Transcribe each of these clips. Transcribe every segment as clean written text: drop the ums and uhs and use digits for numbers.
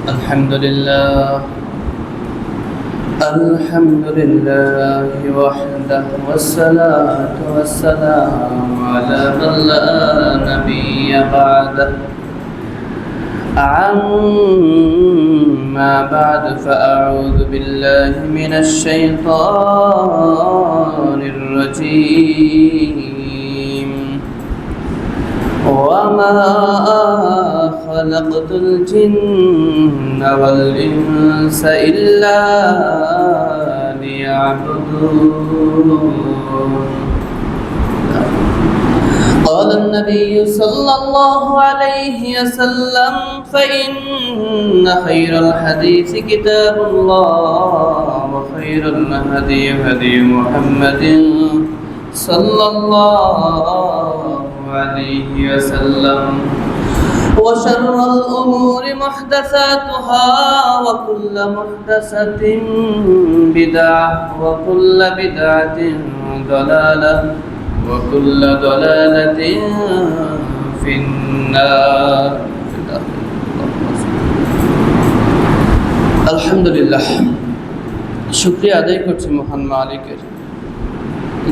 الحمد لله وحده والصلاة والسلام على من لا نبي بعده أما بعد فأعوذ بالله من الشيطان الرجيم وما خلقت الجن والإنس إلا ليعبدون قال النبي صلى الله عليه وسلم فإن خير الحديث كتاب الله وخير الهدي هدي محمد صلى الله عليه وسلم وشر الأمور محدثاتها وكل محدثة بدعة وكل بدعة ضلالة وكل ضلالة في النار الحمد لله শুকরিয়া আদায় করছি মহান মালিকের,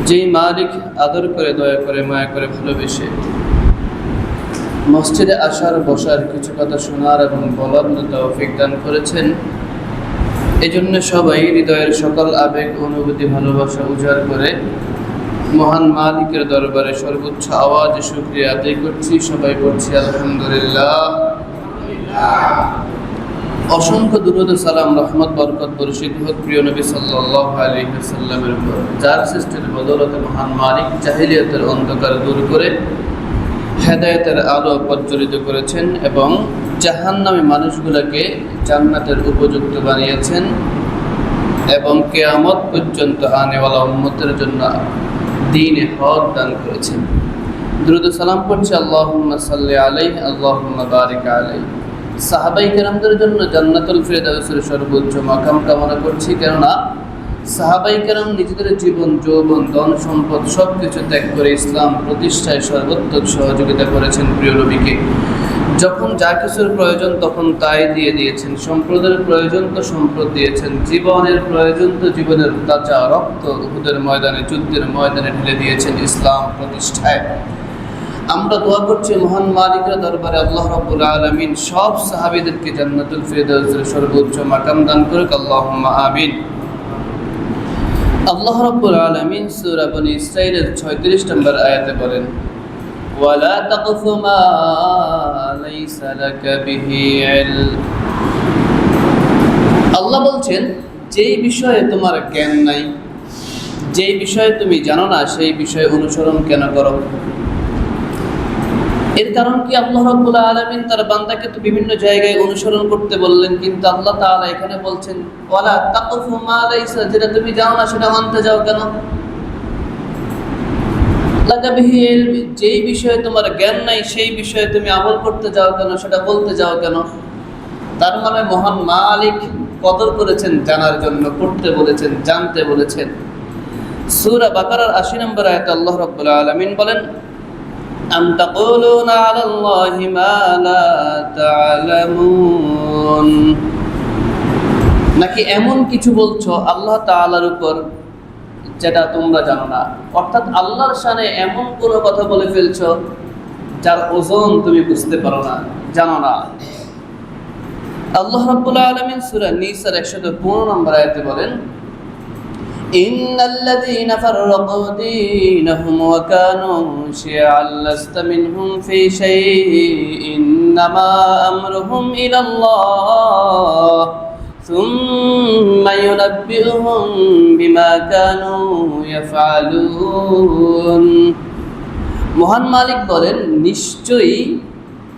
যেই মালিক আদর করে দয়া করে মায়া করে ভালোবেসে মসজিদে আসার বসার কিছু কথা শোনার এবং বলার তৌফিক দান করেছেন। এজন্য সবাই হৃদয়ের সকল আবেগ অনুভূতি ভালোবাসা উজাড় করে মহান মালিকের দরবারে সর্বোচ্চ আওয়াজে শুকরিয়া আদায় করছি। সবাই বলছি আলহামদুলিল্লাহ। অসংখ্য দুরূদ ও সালাম রহমত বরকত বর্ষিত হোক প্রিয় নবী সাল্লাল্লাহু আলাইহি ওয়াসাল্লামের উপর, যার সৃষ্টির বদৌলতে মহান মালিক জাহিলিয়াতের অন্ধকার দূর করে হেদায়েতের আলো প্রজ্বলিত করেছেন এবং জাহান্নামী মানুষগুলোকে জান্নাতের উপযুক্ত বানিয়েছেন এবং কিয়ামত পর্যন্ত আনেওয়ালা উম্মতের জন্য দ্বীনে হক দান করেছেন। দুরূদ ও সালাম পড়ছি আল্লাহুম্মা সাল্লি আলাইহি আল্লাহুম্মা বারিক আলাইহি। সাহাবায়ে কেরামদের জন্য জান্নাতুল ফিরদাউসের সর্বোচ্চ মাকাম কামনা করছি, কেননা সাহাবায়ে কেরাম নিজেদের জীবন যৌবন ধন সম্পদ সব কিছু ত্যাগ করে ইসলাম প্রতিষ্ঠায় সর্বোত্তম সহযোগিতা করেছেন প্রিয় নবীকে। যখন যা কিছুর প্রয়োজন তখন তাই দিয়ে দিয়েছেন, সম্পদের প্রয়োজন তো সম্পদ দিয়েছেন, জীবনের প্রয়োজন তো জীবনের তাজা রক্ত উহুদের ময়দানে যুদ্ধের ময়দানে ঢেলে দিয়েছেন ইসলাম প্রতিষ্ঠায়। আমরা দোয়া করছি মহান মালিকের দরবারে আল্লাহ রাব্বুল আলামিন সব সাহাবীদেরকে জান্নাতুল ফিরদাউসের সর্বোচ্চ মাকাম দান করুক, আল্লাহুম্মা আমিন। আল্লাহ রাব্বুল আলামিন সূরা বনী ইসরাঈলের 36 নম্বর আয়াতে বলেন, ওয়ালা তাকফু মা লাইসা লাকা বিহি ইলম। আল্লাহ বলছেন, যেই বিষয়ে তোমার জ্ঞান নাই, যেই বিষয়ে তুমি জানো না, সেই বিষয়ে অনুসরণ কেন করো? এর কারণ কি? আল্লাহ রাব্বুল আলামিন তার বান্দাকে তো বিভিন্ন জায়গায় অনুসরণ করতে বললেন, কিন্তু আল্লাহ তাআলা এখানে বলছেন ওয়ালা তাকফু মা লাইসা, যেটা তুমি জানো না সেটা মানতে যাও কেন? লাকা বিহি ইলম, যেই বিষয়ে তোমার জ্ঞান নাই সেই বিষয়ে তুমি আমল করতে যাও কেন, সেটা বলতে যাও কেন? তার মানে মহান মালিক কদর করেছেন জানার জন্য, পড়তে বলেছেন, জানতে বলেছেন। সূরা বাকারার 80 নম্বর আয়াতে আল্লাহ রাব্বুল আলামিন বলেন, আম তাকুলুনা আলাল্লাহি মা লা তা'লামুন, নাকি এমন কিছু বলছো আল্লাহ তাআলার উপর যেটা তোমরা জানো না। অর্থাৎ আল্লাহর শানে এমন কোনো কথা বলে ফেলছো যার ওজন তুমি বুঝতে পারো না, জানো না। আল্লাহ রাব্বুল আলামিন সূরা নিসার 115 নম্বর আয়াতে বলেন, ইন্নাল্লাযীনা ফাররাকু দীনাহুম ওয়া কানু শিয়া'আন লাস্তা মিনহুম ফী শাইইন ইন্নামা আমরুহুম ইলাল্লাহ সুম্মা ইউনাব্বিউহুম বিমা কানু ইয়াফআলুন। মহান মালিক বলেন, নিশ্চয়ই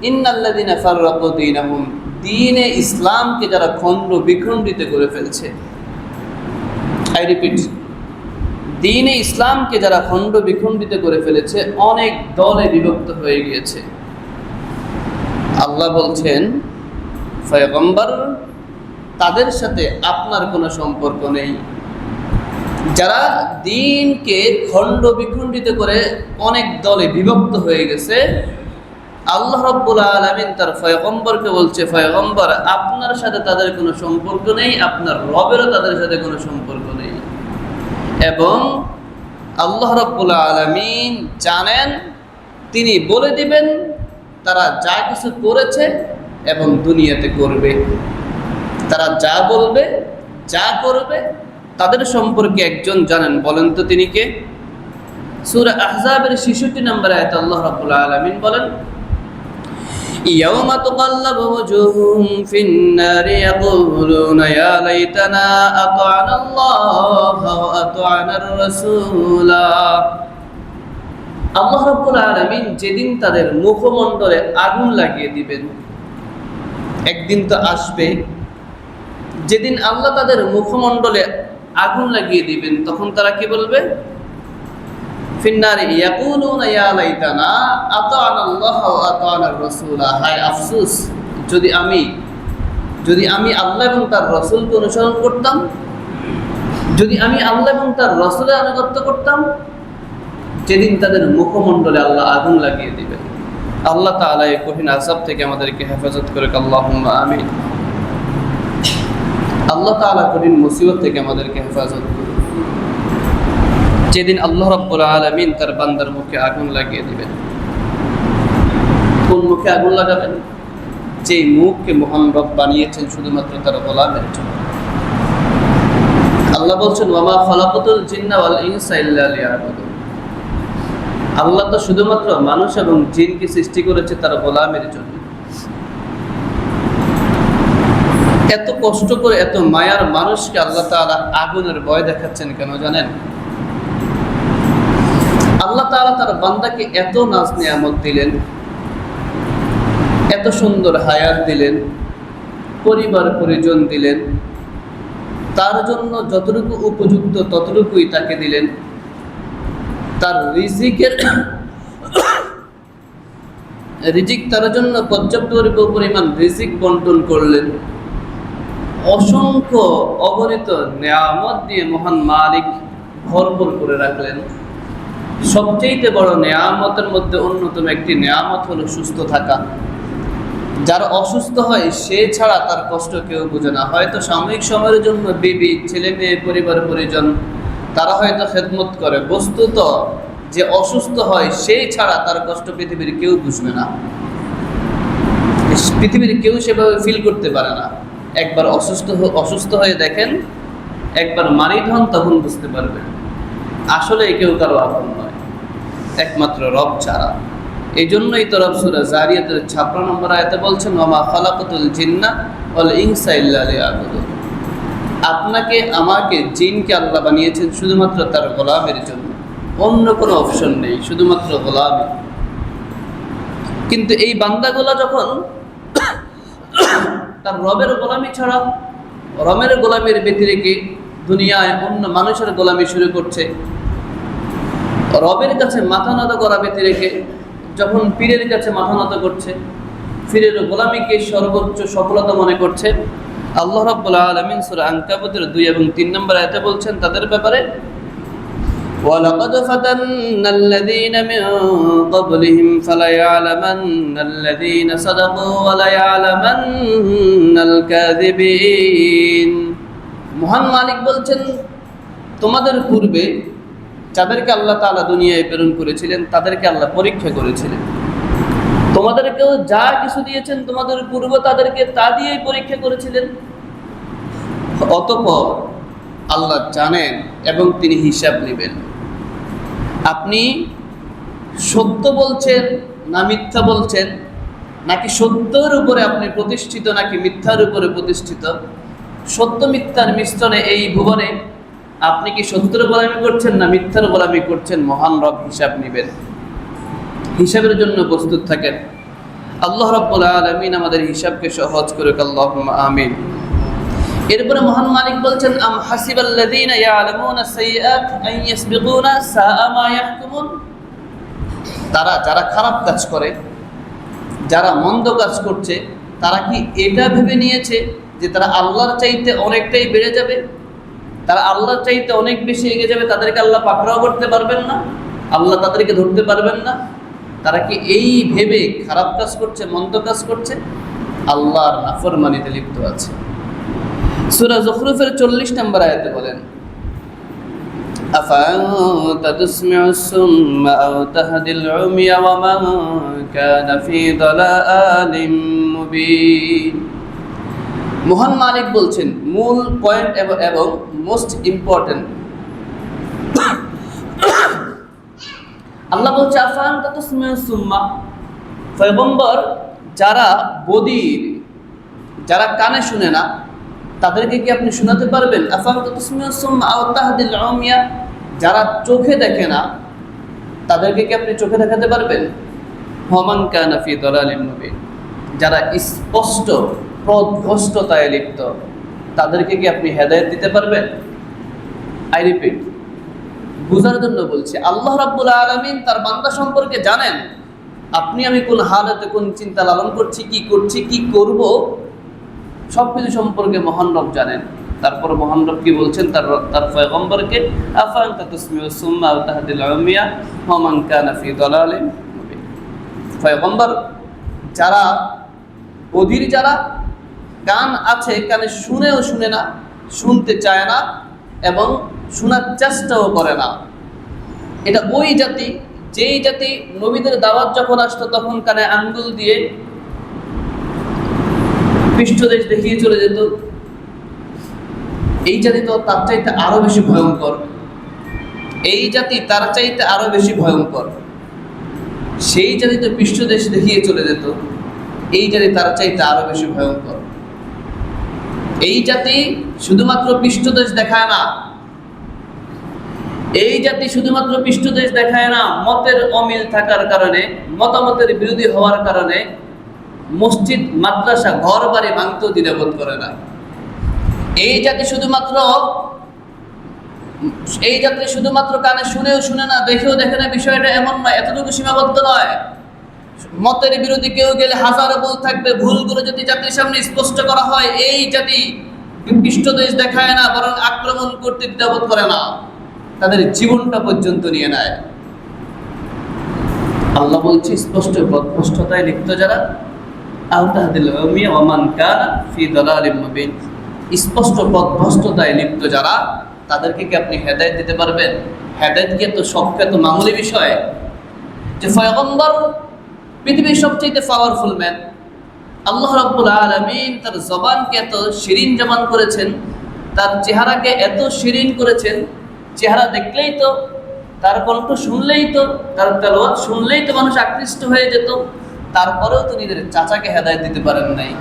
ইন্নাল্লাযীনা ফাররাকু দীনাহুম, দ্বীনে ইসলামকে যারা খণ্ড বিখণ্ডিত করে ফেলছে। আই রিপিট, দ্বীনে ইসলামকে যারা খণ্ড বিখণ্ডিত করে ফেলেছে, অনেক দলে বিভক্ত হয়ে গিয়েছে। আল্লাহ বলছেন, পয়গম্বর তাদের সাথে আপনার কোনো সম্পর্ক নেই। যারা দ্বীনকে খণ্ড বিখণ্ডিত করে অনেক দলে বিভক্ত হয়ে গেছে, আল্লাহ রাব্বুল আলামিন তার পয়গম্বরকে বলছে, পয়গম্বর আপনার সাথে তাদের কোনো সম্পর্ক নেই, আপনার রবেরও তাদের সাথে কোনো সম্পর্ক নেই। এবং আল্লাহ রাব্বুল আলামিন জানেন, তিনি বলে দিবেন তারা যা কিছু করেছে এবং দুনিয়াতে করবে। তারা যা বলবে, যা করবে, তাদের সম্পর্কে একজন জানেন। বলেন তো তিনি কে? সূরা আহজাবের 66 নম্বর আয়াতে আল্লাহ রাব্বুল আলামিন বলেন, ইয়াওমা তুকাল্লাবু ওয়াজুহুহুম ফিন-নারি ইয়াকুলুনা ইয়া লাইতানা আতা'না আল্লাহা ওয়া আতা'নার রাসূলা। আল্লাহ রাব্বুল আলামিন যেদিন তাদের মুখমণ্ডলে আগুন লাগিয়ে দিবেন, একদিন তো আসবে যেদিন আল্লাহ তাদের মুখমণ্ডলে আগুন লাগিয়ে দিবেন, তখন তারা কি বলবে? ফিন্নারি ইয়াকুলুনা ইয়া লাইতানা আতা'না আল্লাহ ওয়া আতা'নার রাসূলা। হায় আফসোস, যদি আমি আল্লাহ এবং তার রাসূলকে অনুসরণ করতাম, যদি আমি আল্লাহ এবং তার রাসূলের আনুগত্য করতাম। যেদিন তাদের মুখমণ্ডলে আল্লাহ আগুন লাগিয়ে দিবেন। আল্লাহ তাআলা এই কঠিন আযাব থেকে আমাদেরকে হেফাজত করুক, আল্লাহুম্মা আমিন। আল্লাহ তাআলা কঠিন মুসিবত থেকে আমাদেরকে হেফাজত করুক। যেদিন আল্লাহ রাব্বুল আলামিন তার বান্দার মুখে আগুন লাগিয়ে দিবেন। কোন মুখে আগুন লাগাবেন? যে মুখকে মহান রব বানিয়েছেন শুধুমাত্র তার গোলামের জন্য। আল্লাহ বলছেন, ওয়া মা খালাকাতুল জিন্না ওয়াল ইনসা ইল্লা লিয়াবুদুন। আল্লাহ তো শুধুমাত্র মানুষ এবং জিনকে সৃষ্টি করেছে তার গোলামের জন্য। এত কষ্ট করে এত মায়ার মানুষকে আল্লাহ তাআলা আগুনের ভয় দেখাচ্ছেন কেন জানেন? আল্লাহ তাআলা তার বান্দাকে এত নাজ নিয়ামত দিলেন, এত সুন্দর হায়াত দিলেন, পরিবার পরিজন দিলেন, তার জন্য যতটুকু উপযুক্ত ততটুকুই তাকে দিলেন। তার রিজিক তার জন্য পর্যাপ্ত পরিমাণ রিজিক বন্টন করলেন। অসংখ্য অগণিত নেয়ামত দিয়ে মহান মালিক ভরপুর করে রাখলেন। সবচেয়ে বড় নেয়ামতের মধ্যে অন্যতম একটি নেয়ামত হলো সুস্থ থাকা। যারা অসুস্থ হয় সে ছাড়া তার কষ্ট কেউ বোঝে না। হয়তো সাময়িক সময়ের জন্য বিবি, ছেলে মেয়ে, পরিবার পরিজন তারা হয়তো খেদমত করে, বস্তুত যে অসুস্থ হয় সেই ছাড়া তার কষ্ট পৃথিবীর কেউ বুঝবে না। পৃথিবীর কেউ সেভাবে ফিল করতে পারে না। একবার অসুস্থ হয়ে দেখেন, একবার মারিদ হন, তখন বুঝতে পারবেন আসলে কেউ কারো আপন নয়, একমাত্র রব ছাড়া। এই জন্যই তো রব সূরা জারিয়াতের 56 নম্বর আয়াতে বলছেন, ওয়া মা খালাকাতুল জিন্না ওয়াল ইনসা ইল্লা লিয়াবুদুন। আপনাকে আমাকে জিনকে আল্লাহ বানিয়েছেন শুধুমাত্র তার গোলামের জন্য, অন্য কোনো অপশন নেই, শুধুমাত্র গোলামি। কিন্তু এই বান্দাগুলা যখন তার রবের গোলামি ছাড়া, রবের গোলামির ব্যতিরেকে দুনিয়ায় অন্য মানুষের গোলামি শুরু করছে, রবের কাছে মাথা নত করা ব্যতিরেকে যখন পীরের কাছে মাথা নত করছে, পীরের গোলামিকে সর্বোচ্চ সফলতা মনে করছে, আল্লাহ রাব্বুল আলামিন সূরা আনকাবুতের 2 এবং 3 নম্বর আয়াতে বলছেন তাদের ব্যাপারে, وَلَقَدْ فَتَنَّا الَّذِينَ مِن قَبْلِهِمْ فَلَيَعْلَمَنَّ الَّذِينَ صَدَقُوا وَلَيَعْلَمَنَّ الْكَاذِبِينَ। মহান মালিক বলছেন, তোমাদের পূর্বে যাদেরকে আল্লাহ তাআলা দুনিয়ায় প্রেরণ করেছিলেন তাদেরকে আল্লাহ পরীক্ষা করেছিলেন। তোমাদেরকেও যা কিছু দিয়েছেন তোমাদের পূর্বে তাদেরকে তা দিয়েই পরীক্ষা করেছিলেন। অতঃপর আল্লাহ জানেন এবং তিনি হিসাব নেবেন। আপনি সত্য বলছেন না মিথ্যা বলছেন, নাকি সত্যের উপরে আপনি প্রতিষ্ঠিত নাকি মিথ্যার উপরে প্রতিষ্ঠিত। সত্য মিথ্যার মিশ্রণে এই ভুবনে আপনি কি সত্যের গোলামি করছেন না মিথ্যার গোলামি করছেন, মহান রব হিসাব নেবেন। হিসাবের জন্য প্রস্তুত থাকেন। আল্লাহ রাব্বুল আলামিন আমাদের হিসাবকে সহজ করুক, আল্লাহুম্মা আমিন। এরপরে মহান মালিক বলছেন, আম হাসিবাল্লাযীনা ইয়ালামুনা সাইয়্যাত আন ইয়াসবিকুনা সাআ মা ইয়াহকুমুন। তারা যারা খারাপ কাজ করে, যারা মন্দ কাজ করছে, তারা কি এটা ভেবে নিয়েছে যে তারা আল্লাহর চাইতে অনেকটাই বেড়ে যাবে, তারা আল্লাহর চাইতে অনেক বেশি এগিয়ে যাবে, তাদেরকে আল্লাহ পাকড়াও করতে পারবেন না, আল্লাহ তাদেরকে ধরতে পারবেন না? তারা কি এই ভেবে খারাপ কাজ করছে, মন্দ কাজ করছে? আল্লাহর নাফরমানিতে লিপ্ত আছে। সূরা যুখরুফের 40 নম্বর আয়াতে বলেন, আফাআনতা তুসমিউস সুম্মা আও তাহদিল উমিয়া ওয়া মান কানা ফী দালালিম মুবিন। মহান মালিক বলছেন, মূল পয়েন্ট এবং মোস্ট ইম্পর্টেন্ট, আল্লাহ বলছে আফাআনতা তুসমিউস সুম্মা, পয়গম্বর যারা বধির, যারা কানে শুনে না, তাদেরকে কি আপনি শোনাতে পারবেন? আফাআনতা তুসমিউস সুম্মা আও তাহদিল উমিয়া, যারা চোখে দেখে না, তাদেরকে কি আপনি চোখে দেখাতে পারবেন? ওয়া মান কানা ফী দালালিম মুবিন, যারা স্পষ্ট পথভ্রষ্টতায় লিপ্ত, তাদেরকে কি আপনি হেদায়েত দিতে পারবেন? আই রিপিট, বুঝার জন্য বলছি, আল্লাহ রাব্বুল আলামিন তার বান্দা সম্পর্কে জানেন। আপনি আমি কোন হালতে কোন চিন্তা লালন করছি, কি করছি, কি করব, সবকিছু সম্পর্কে মহান রব জানেন। তারপর মহান রব কি বলছেন তার পয়গম্বরকে, আফাআনতা তুসমিউস সুম্মা আও তাহদিল উমিয়া ওয়া মান কানা ফী দালালিম মুবিন। পয়গম্বর যারা অধীর, যারা কান আছে, কানে শুনেও শুনে না, শুনতে চায় না এবং শোনার চেষ্টাও করে না, এটা ওই জাতি, যেই জাতি নবীদের দাওয়াত যখন আসতো তখন কানে আঙ্গুল দিয়ে পৃষ্ঠদেশ দেখিয়ে চলে যেত। এই জাতি তো তার চাইতে আরো বেশি ভয়ঙ্কর, এই জাতি তার চাইতে আরো বেশি ভয়ঙ্কর। সেই জাতি তো পৃষ্ঠদেশ দেখিয়ে চলে যেত, এই জাতি তার চাইতে আরো বেশি ভয়ঙ্কর। এই জাতি শুধুমাত্র পৃষ্ঠদেশ দেখায় না, এই জাতি শুধুমাত্র পৃষ্ঠদেশ দেখায় না, মতের অমিল থাকার কারণে, মতামতের বিরোধী হওয়ার কারণে মসজিদ, মাদ্রাসা, ঘর বাড়ি ভাঙতেও দ্বিধাবোধ করে না। এই জাতি শুধুমাত্র কানে শুনেও শুনে না, দেখেও দেখে না, বিষয়টা এমন নয়, এতটুকু সীমাবদ্ধ নয়। মতের বিরোধী কেউ গেলে হাজারো ভুল থাকবে, ভুলগুলো যদি জাতির সামনে স্পষ্ট করা হয়, এই জাতি পৃষ্ঠদেশ দেখায় না, বরং আক্রমণ করতে দ্বিধাবোধ করে না, তাদের জীবনটা পর্যন্ত নিয়ে নেয়। আল্লাহ বলছে স্পষ্ট পথভ্রষ্টতায় লিপ্ত যারা, আও তাহদিল উমিয়া ওয়া মান কানা ফী দালালিম মুবিন, স্পষ্ট পথভ্রষ্টতায় লিপ্ত যারা, তাদেরকে কি আপনি হেদায়েত দিতে পারবেন? হেদায়েত কি এত শক্ত, এত মামুলি বিষয় যে পয়গম্বর পৃথিবীর সবচেয়ে পাওয়ারফুল ম্যান, আল্লাহ রাব্বুল আলামিন তার জবানকে এত শিরিন জবান করেছেন, তার চেহারাকে এত শিরিন করেছেন, চেহারা দেখলেই তো, তার কণ্ঠ শুনলেই তো, তার তেলাওয়াত শুনলেই তো মানুষ আকৃষ্ট হয়ে যেত। তারপরেও তো নিজের চাচাকে হেদায়েত দিতে পারেন নাই,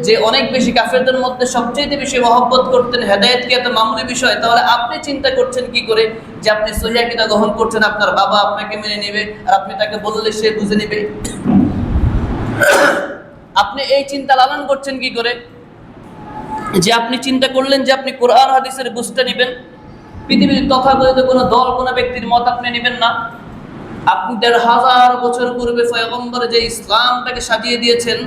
যে অনেক বেশি কাফেরদের মধ্যে সবচেয়ে বেশি মহব্বত করতেন, হেদায়েত কি এত মামুলি বিষয়? তাহলে আপনি চিন্তা করছেন কি করে যে আপনি সহিহ আকীদা গ্রহণ করছেন, আপনার বাবা আপনাকে মেনে নেবে আর আপনি তাকে বললে সে বুঝে নেবে? আপনি এই চিন্তা লালন করছেন কি করে যে আপনি চিন্তা করলেন যে আপনি কোরআন হাদিসের বুঝতে নেবেন, পৃথিবীর তথাকথিত কোনো দল, কোনো ব্যক্তির মত আপনি নেবেন না। আপনি ১৫০০ বছর পূর্বে পয়গম্বর যে ইসলামটাকে সাজিয়ে দিয়েছেন,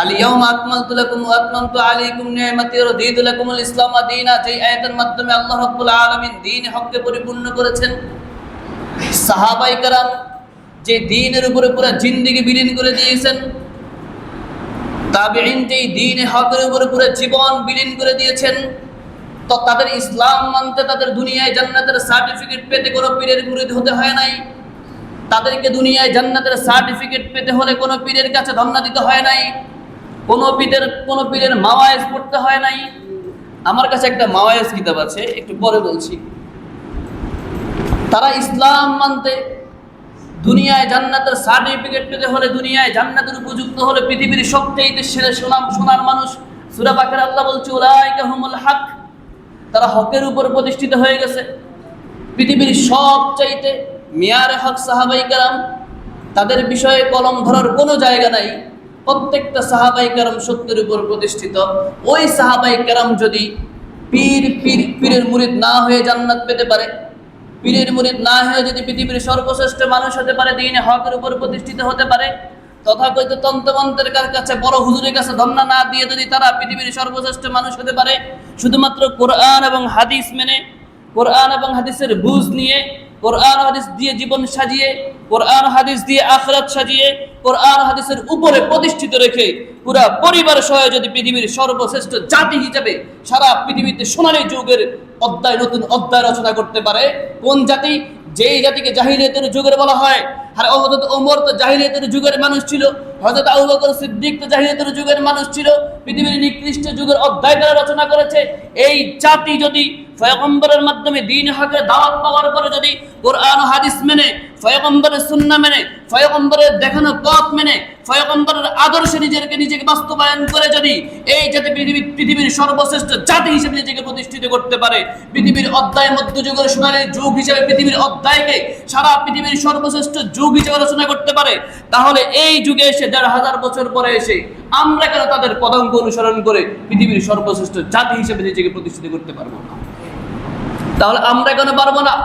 আল-ইয়াওমা আকমালতু লাকুম ওয়া আতমামতু আলাইকুম নি'মাতি ওয়া রাদিতু লাকুমুল ইসলামা দীনা, যে আয়াতের মাধ্যমে আল্লাহ রাব্বুল আলামিন দ্বীন হককে পরিপূর্ণ করেছেন। সাহাবায়ে কেরাম যে দ্বীনের উপরে পুরো জিন্দেগি বিলীন করে দিয়েছেন, তাবেঈন যে দ্বীনে হকের উপরে পুরো জীবন বিলীন করে দিয়েছেন, তো তাদের ইসলাম মানতে, তাদের দুনিয়ায় জান্নাতের সার্টিফিকেট পেতে কোনো পীরের মুরিদ হতে হয় নাই। তাদেরকে দুনিয়ায় জান্নাতের সার্টিফিকেট পেতে হলে কোনো পীরের কাছে ধর্ণা দিতে হয় নাই, কোনো পীরের মাওয়ায়েজ পড়তে হয় নাই। আমার কাছে একটা মাওয়ায়েজ কিতাব আছে, একটু পরে বলছি। তারা ইসলাম মানতে, দুনিয়ায় জান্নাতের সার্টিফিকেট পেতে হলে, দুনিয়ায় জান্নাতের উপযুক্ত হলে, পৃথিবীর সবচেয়ে সেরা সোনার মানুষ, সূরা বাকারা আল্লাহ বলছে উলাইকা হুমুল হক, তারা হকের উপর প্রতিষ্ঠিত হয়ে গেছে। পৃথিবীর সবচাইতে মিয়ারে হক সাহাবায়ে কেরাম, তাদের বিষয়ে কলম ধরার কোনো জায়গা নাই। প্রত্যেকটা সাহাবায়ে কেরাম সত্যের উপর প্রতিষ্ঠিত। ওই সাহাবায়ে কেরাম যদি পীরের মুরিদ না হয়ে জান্নাত পেতে পারে, পীরের মুরিদ না হয়ে যদি পৃথিবীর সর্বশ্রেষ্ঠ মানুষ হতে পারে, দ্বীনে হকের উপর প্রতিষ্ঠিত হতে পারে, তথাকথিত তন্ত্রমন্ত্রের কাছে, বড় হুজুরের কাছে ধর্ণা না দিয়ে যদি তারা পৃথিবীর সর্বশ্রেষ্ঠ মানুষ হতে পারে, শুধুমাত্র কোরআন এবং হাদিস মেনে, কোরআন এবং হাদিসের বুঝ নিয়ে কোরআন হাদিস দিয়ে জীবন সাজিয়ে, কোরআন হাদিস দিয়ে আখিরাত সাজিয়ে, কোরআন হাদিসের উপরে প্রতিষ্ঠিত রেখে পুরা পরিবার সহ যদি পৃথিবীর সর্বশ্রেষ্ঠ জাতি হিসেবে সারা পৃথিবীতে সোনালী যুগের নতুন অধ্যায় রচনা করতে পারে, কোন জাতি? যেই জাতিকে জাহিলিয়াতের যুগের বলা হয়। আর হযরত ওমর তো জাহিলিয়াতের যুগের মানুষ ছিল, হযরত আবু বকর সিদ্দিক তো জাহিলিয়াতের যুগের মানুষ ছিল। পৃথিবীর নিকৃষ্ট যুগের অধ্যায় তারা রচনা করেছে। এই জাতি যদি পয়গম্বরের মাধ্যমে দ্বীন হকের দাওয়াত পাওয়ার পরে যদি কোরআন ও হাদিস মেনে, পয়গম্বরের সুন্নাহ মেনে, পয়গম্বরের দেখানো পথ মেনে, পয়গম্বরের আদর্শে নিজেকে বাস্তবায়ন করে যদি এই জাতি পৃথিবীর সর্বশ্রেষ্ঠ জাতি হিসেবে নিজেকে প্রতিষ্ঠিত করতে পারে, পৃথিবীর অধ্যায় মধ্যযুগের সোনালী যুগ হিসেবে পৃথিবীর অধ্যায়কে সারা পৃথিবীর সর্বশ্রেষ্ঠ যুগ হিসেবে রচনা করতে পারে, তাহলে এই যুগে এসে ১৫০০ বছর পরে এসে আমরা কেন তাদের পদাঙ্ক অনুসরণ করে পৃথিবীর সর্বশ্রেষ্ঠ জাতি হিসেবে নিজেকে প্রতিষ্ঠিত করতে পারবো না? তাহলে আমরা কেন পারবো না?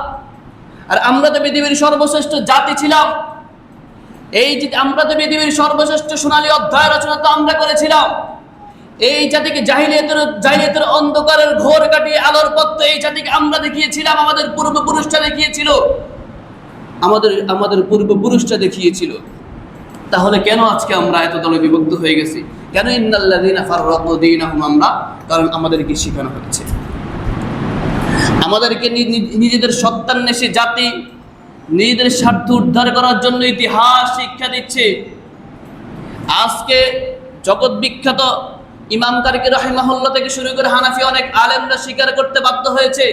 আর আমরা তো পৃথিবীর সর্বশ্রেষ্ঠ জাতি ছিলাম। এই যে আমরা তো পৃথিবীর সর্বশ্রেষ্ঠ সোনালী অধ্যায় রচনা তো আমরা করেছিলাম। এই জাতিকে জাহিলিয়াতের অন্ধকারের ঘোর কাটিয়ে আলোর পথ এই জাতিকে আমরা দেখিয়েছিলাম, আমাদের পূর্বপুরুষরা দেখিয়েছিল, আমাদের পূর্বপুরুষরা দেখিয়েছিল। তাহলে কেন আজকে আমরা এত দলে বিভক্ত হয়ে গেছি? কেন ইন্নাল্লাযীনা ফাররাকু দীনাহুম? কারণ আমাদেরকে শেখানো হচ্ছে, আমাদেরকে নিজেদের সত্তান্বেষী জাতি, নিজেদের স্বার্থ উদ্ধার করার জন্য ইতিহাস শিক্ষা দিচ্ছে। আজকে জগৎ বিখ্যাত ইমাম কারকি রাহিমাহুল্লাহ থেকে শুরু করে হানাফি অনেক আলেমরা স্বীকার করতে বাধ্য হয়েছে,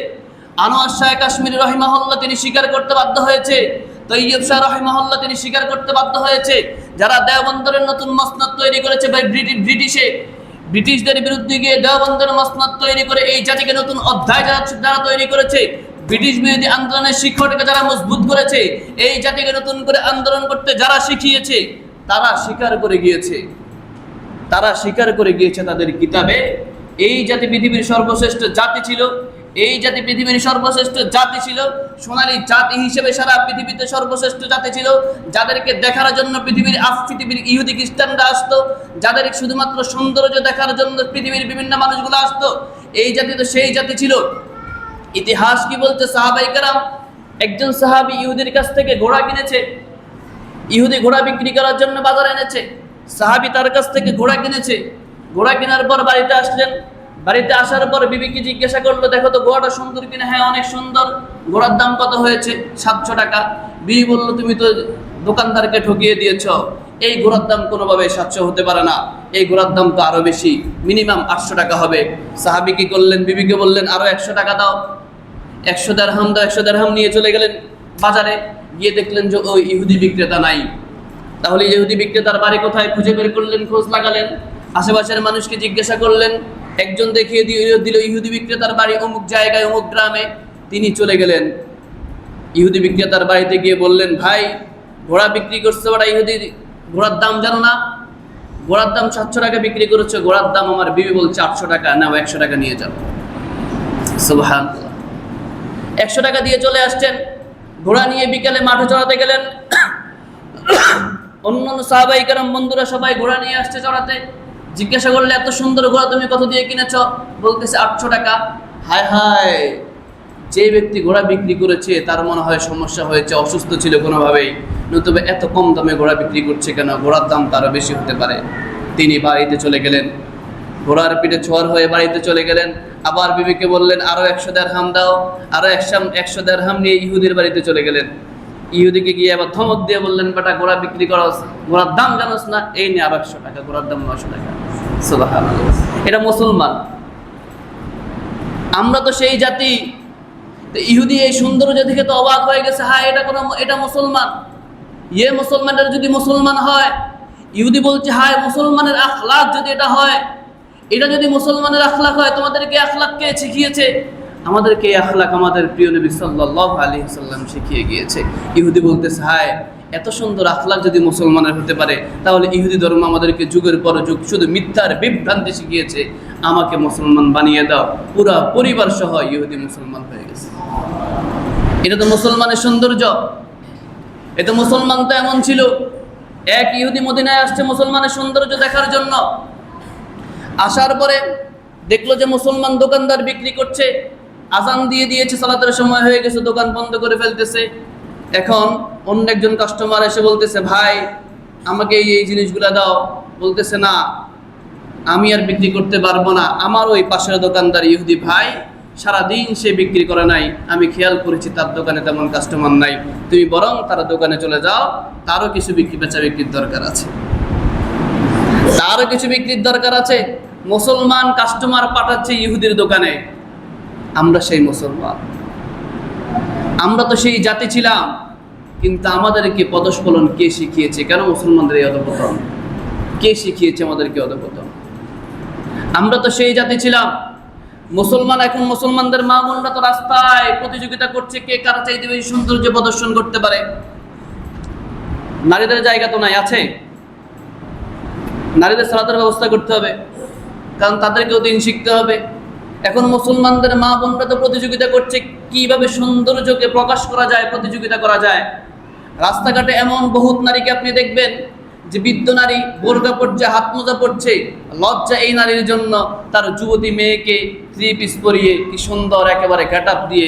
আনোয়ার শাহ কাশ্মীরি রাহিমাহুল্লাহ তিনি স্বীকার করতে বাধ্য হয়েছে, তৈয়ব শাহ রাহিমাহুল্লাহ তিনি স্বীকার করতে বাধ্য হয়েছে, যারা দেওবন্দের নতুন মসনদ তৈরি করেছে ব্রিটিশদের বিরুদ্ধে গিয়ে দেওবন্দের মসনদ তৈরি করে এই জাতিকে নতুন অধ্যায় যারা তৈরি করেছে, ব্রিটিশ বিরোধী আন্দোলনের শিক্ষাটাকে যারা মজবুত করেছে, এই জাতিকে নতুন করে আন্দোলন করতে যারা শিখিয়েছে, তারা স্বীকার করে গিয়েছে তাদের কিতাবে এই জাতি পৃথিবীর সর্বশ্রেষ্ঠ জাতি ছিল, এই জাতি পৃথিবীর সর্বশ্রেষ্ঠ জাতি ছিল, সোনালী জাতি হিসেবে সারা পৃথিবীতে সর্বশ্রেষ্ঠ জাতি ছিল, যাদেরকে দেখার জন্য পৃথিবীর ইহুদি খ্রিস্টানরা আসতো, যাদের শুধুমাত্র সৌন্দর্য দেখার জন্য পৃথিবীর বিভিন্ন মানুষগুলো আসতো। এই জাতি তো সেই জাতি ছিল। ইতিহাস কি বলছে? সাহাবায়ে কেরাম, একজন সাহাবী ইহুদির কাছ থেকে ঘোড়া কিনেছে, ইহুদি ঘোড়া বিক্রি করার জন্য বাজারে এনেছে, সাহাবী তার কাছ থেকে ঘোড়া কিনেছে। ঘোড়া কেনার পর বাড়িতে আসলেন, বাড়িতে আসার পর বিবিকে জিজ্ঞাসা করলো, দেখো তো ঘোড়াটা সুন্দর কিনা? হ্যাঁ অনেক সুন্দর। ঘোড়ার দাম কত হয়েছে? 700 টাকা। বিবি বলল, তুমি তো দোকানদারকে ঠকিয়ে দিয়েছ, এই ঘোড়ার দাম কোনোভাবে 700 হতে পারে না, এই ঘোড়ার দাম তো আরো বেশি, মিনিমাম 800 টাকা হবে। সাহাবী কি করলেন? বিবিকে বললেন, আরো 100 টাকা দাও, 100 দিরহাম দাও। 100 দিরহাম নিয়ে চলে গেলেন বাজারে, গিয়ে দেখলেন যে ওই ইহুদি বিক্রেতা নাই। তাহলে ইহুদি বিক্রেতার বাড়ি কোথায় খুঁজে বের করলেন, খোঁজ লাগালেন, আশেপাশের মানুষকে জিজ্ঞাসা করলেন, একজন দেখিয়ে দিল ইহুদি বিক্রেতার বাড়ি অমুক জায়গায় অমুক গ্রামে। তিনি চলে গেলেন ইহুদি বিক্রেতার বাড়িতে, গিয়ে বললেন, ভাই ঘোড়া বিক্রি করছে ওরা ইহুদি, ঘোড়ার দাম জানো না? ঘোড়ার দাম 700 টাকা বিক্রি করেছে, ঘোড়ার দাম আমার বিবি বলছে 800 টাকা, নাও 100 টাকা নিয়ে যাও। সুবহানাল্লাহ। 100 টাকা দিয়ে চলে আসছেন, ঘোড়া নিয়ে বিকেলে মাঠে চড়াতে গেলেন। অন্যান্য সাহাবায়ে কেরাম বন্ধুরা সবাই ঘোড়া নিয়ে আসছে চড়াতে। জিজ্ঞাসা করলে, এত সুন্দর ঘোড়া তুমি কত দিয়ে কিনেছ? বলতেছে 800 টাকা। হায় হায়, যে ব্যক্তি ঘোড়া বিক্রি করেছে তার মনে হয় সমস্যা হয়েছে, অসুস্থ ছিল কোনোভাবেই, নতুবা এত কম দামে ঘোড়া বিক্রি করছে কেন? ঘোড়ার দাম তারও বেশি হতে পারে। তিনি বাড়িতে চলে গেলেন, ঘোড়ার পিঠে ছোঁয়ার হয়ে বাড়িতে চলে গেলেন। আবার বিবিকে বললেন, আরো 100 দিরহাম দাও। আরো 100 দিরহাম নিয়ে ইহুদির বাড়িতে চলে গেলেন। ইহুদিকে গিয়ে আবার ধমক দিয়ে বললেন, বেটা ঘোড়া বিক্রি করস, ঘোড়ার দাম জানোস না? এই নিয়ে আরো 100 টাকা, ঘোড়ার দাম 900 টাকা। সুবহানাল্লাহ। এটা মুসলমান। আমরা তো সেই জাতি। ইহুদি এই সৌন্দর্য দেখে তো অবাক হয়ে গেছে, হ্যাঁ এটা মুসলমান। মুসলমানের যদি মুসলমান হয়, ইহুদি বলছে, হায় মুসলমানের আখলাক যদি এটা হয়, এটা যদি মুসলমানের আখলাক হয়, তোমাদেরকে আখলাক কে শিখিয়েছে? আমাদেরকে এই আখলাক আমাদের প্রিয় নবী সাল্লাল্লাহু আলাইহি ওয়াসাল্লাম শিখিয়ে গিয়েছে। ইহুদি বলতেছে, হায় এত সুন্দর আখলাক যদি মুসলমানের হতে পারে, তাহলে ইহুদি ধর্ম আমাদেরকে যুগের পর যুগ শুধু মিথ্যার বিভ্রান্তি শিখিয়েছে, আমাকে মুসলমান বানিয়ে দাও। পুরা পরিবার সহ ইহুদি মুসলমান হয়ে গেছে। এটা তো মুসলমানের সৌন্দর্য। এটা মুসলমান তো এমন ছিল, এক ইহুদি মদিনায় আসছে মুসলমানের সৌন্দর্য দেখার জন্য। আসার পরে দেখলো যে মুসলমান দোকানদার বিক্রি করছে, আজান দিয়ে দিয়েছে, সালাতের সময় হয়ে গেছে, দোকান বন্ধ করে ফেলতেছে। এখন অন্য একজন কাস্টমার এসে বলতেছে, ভাই আমাকে এই জিনিসগুলো দাও। বলতেছে, না আমি আর বিক্রি করতে পারবো না, আমার ওই পাশের দোকানদার ইহুদি ভাই সারাদিন সে বিক্রি করে নাই, আমি খেয়াল করেছি তার দোকানে তেমন কাস্টমার নাই, তুমি বরং তার দোকানে চলে যাও, তারও কিছু বিক্রির দরকার আছে, তারও কিছু বিক্রির দরকার আছে। মুসলমান কাস্টমার পাঠাচ্ছে ইহুদির দোকানে। আমরা সেই মুসলমান, আমরা তো সেই জাতি ছিলাম, কিন্তু আমাদেরকে পদস্খলন কে শিখিয়েছে? কেন মুসলমানদের এই অধঃপতন? কে শিখিয়েছে আমাদেরকে অধঃপতন? আমরা তো সেই জাতি ছিলাম। মুসলমান, এখন মুসলমানদের মা বোনরা তো রাস্তায় প্রতিযোগিতা করছে কে কার চাইতে বেশি সৌন্দর্য প্রদর্শন করতে পারে। নারীদের জায়গা তো নাই, আছে? নারীদের সালাতের ব্যবস্থা করতে হবে, কারণ তাদেরকেও দিন শিখতে হবে। এখন মুসলমানদের মা বোনরা তো প্রতিযোগিতা করছে কিভাবে সৌন্দর্যকে প্রকাশ করা যায়, প্রতিযোগিতা করা যায়। রাস্তাঘাটে এমন বহুত নারীকে আপনি দেখবেন যে বৃদ্ধ নারী বোরকা পড়ছে, হাত মোজা পড়ছে, লজ্জা এই নারীর জন্য তার যুবতী মেয়েকে 3 পিস পরিয়ে কি সুন্দর একেবারে গেট আপ দিয়ে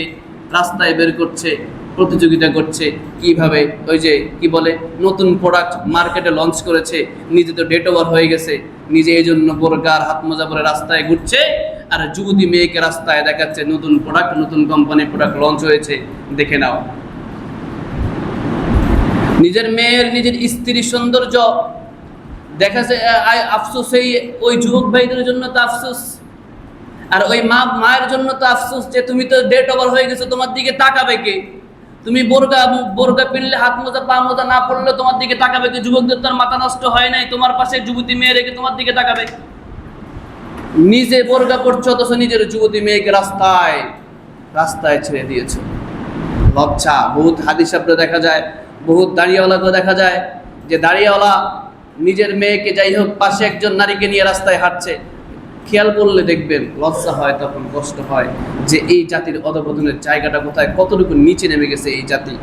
রাস্তায় বের করছে, প্রতিযোগিতা করছে কিভাবে ওই যে কি বলে নতুন প্রোডাক্ট মার্কেটে লঞ্চ করেছে, নিজে তো ডেট ওভার হয়ে গেছে, নিজে এই জন্য বোরকার হাত মোজা পরে রাস্তায় ঘুরছে, আর যুবতী মেয়েকে রাস্তায় দেখাচ্ছে নতুন প্রোডাক্ট, নতুন কোম্পানির প্রোডাক্ট লঞ্চ হয়েছে, দেখে নাও। নিজের মেয়ের, নিজের স্ত্রীর সৌন্দর্য দেখা যায়, আফসোস ওই যুবক ভাইদের জন্য তো আফসোস, আর ওই মায়ের জন্য তো আফসোস যে তুমি তো ডেট ওভার হয়ে গেছো, তোমার দিকে তাকাবে কে? তুমি বোরকা পিনলে, হাত মোজা পা মোজা না পড়লে তোমার দিকে তাকাবে কে? যুবকদের তার মাথা নষ্ট হয় নাই, তোমার পাশে যুবতী মেয়ে রেখে তোমার দিকে তাকাবে? নিজে বোরকা পড়ছো, অথচ নিজের যুবতী মেয়েকে রাস্তায় ছেড়ে দিয়েছো। লজ্জা। বহুত হাদিস শব্দ দেখা যায়, বহুত দাড়িওয়ালাকেও দেখা যায় যে দাড়িওয়ালা নিজের মেয়েকে, যাই হোক, পাশে একজন নারীকে নিয়ে রাস্তায় হাঁটছে, খেয়াল করলে দেখবেন লজ্জা হয়, তখন কষ্ট হয় যে এই জাতির অধঃপতনের জায়গাটা কোথায়, কতটুকু নিচে নেমে গেছে এই জাতি।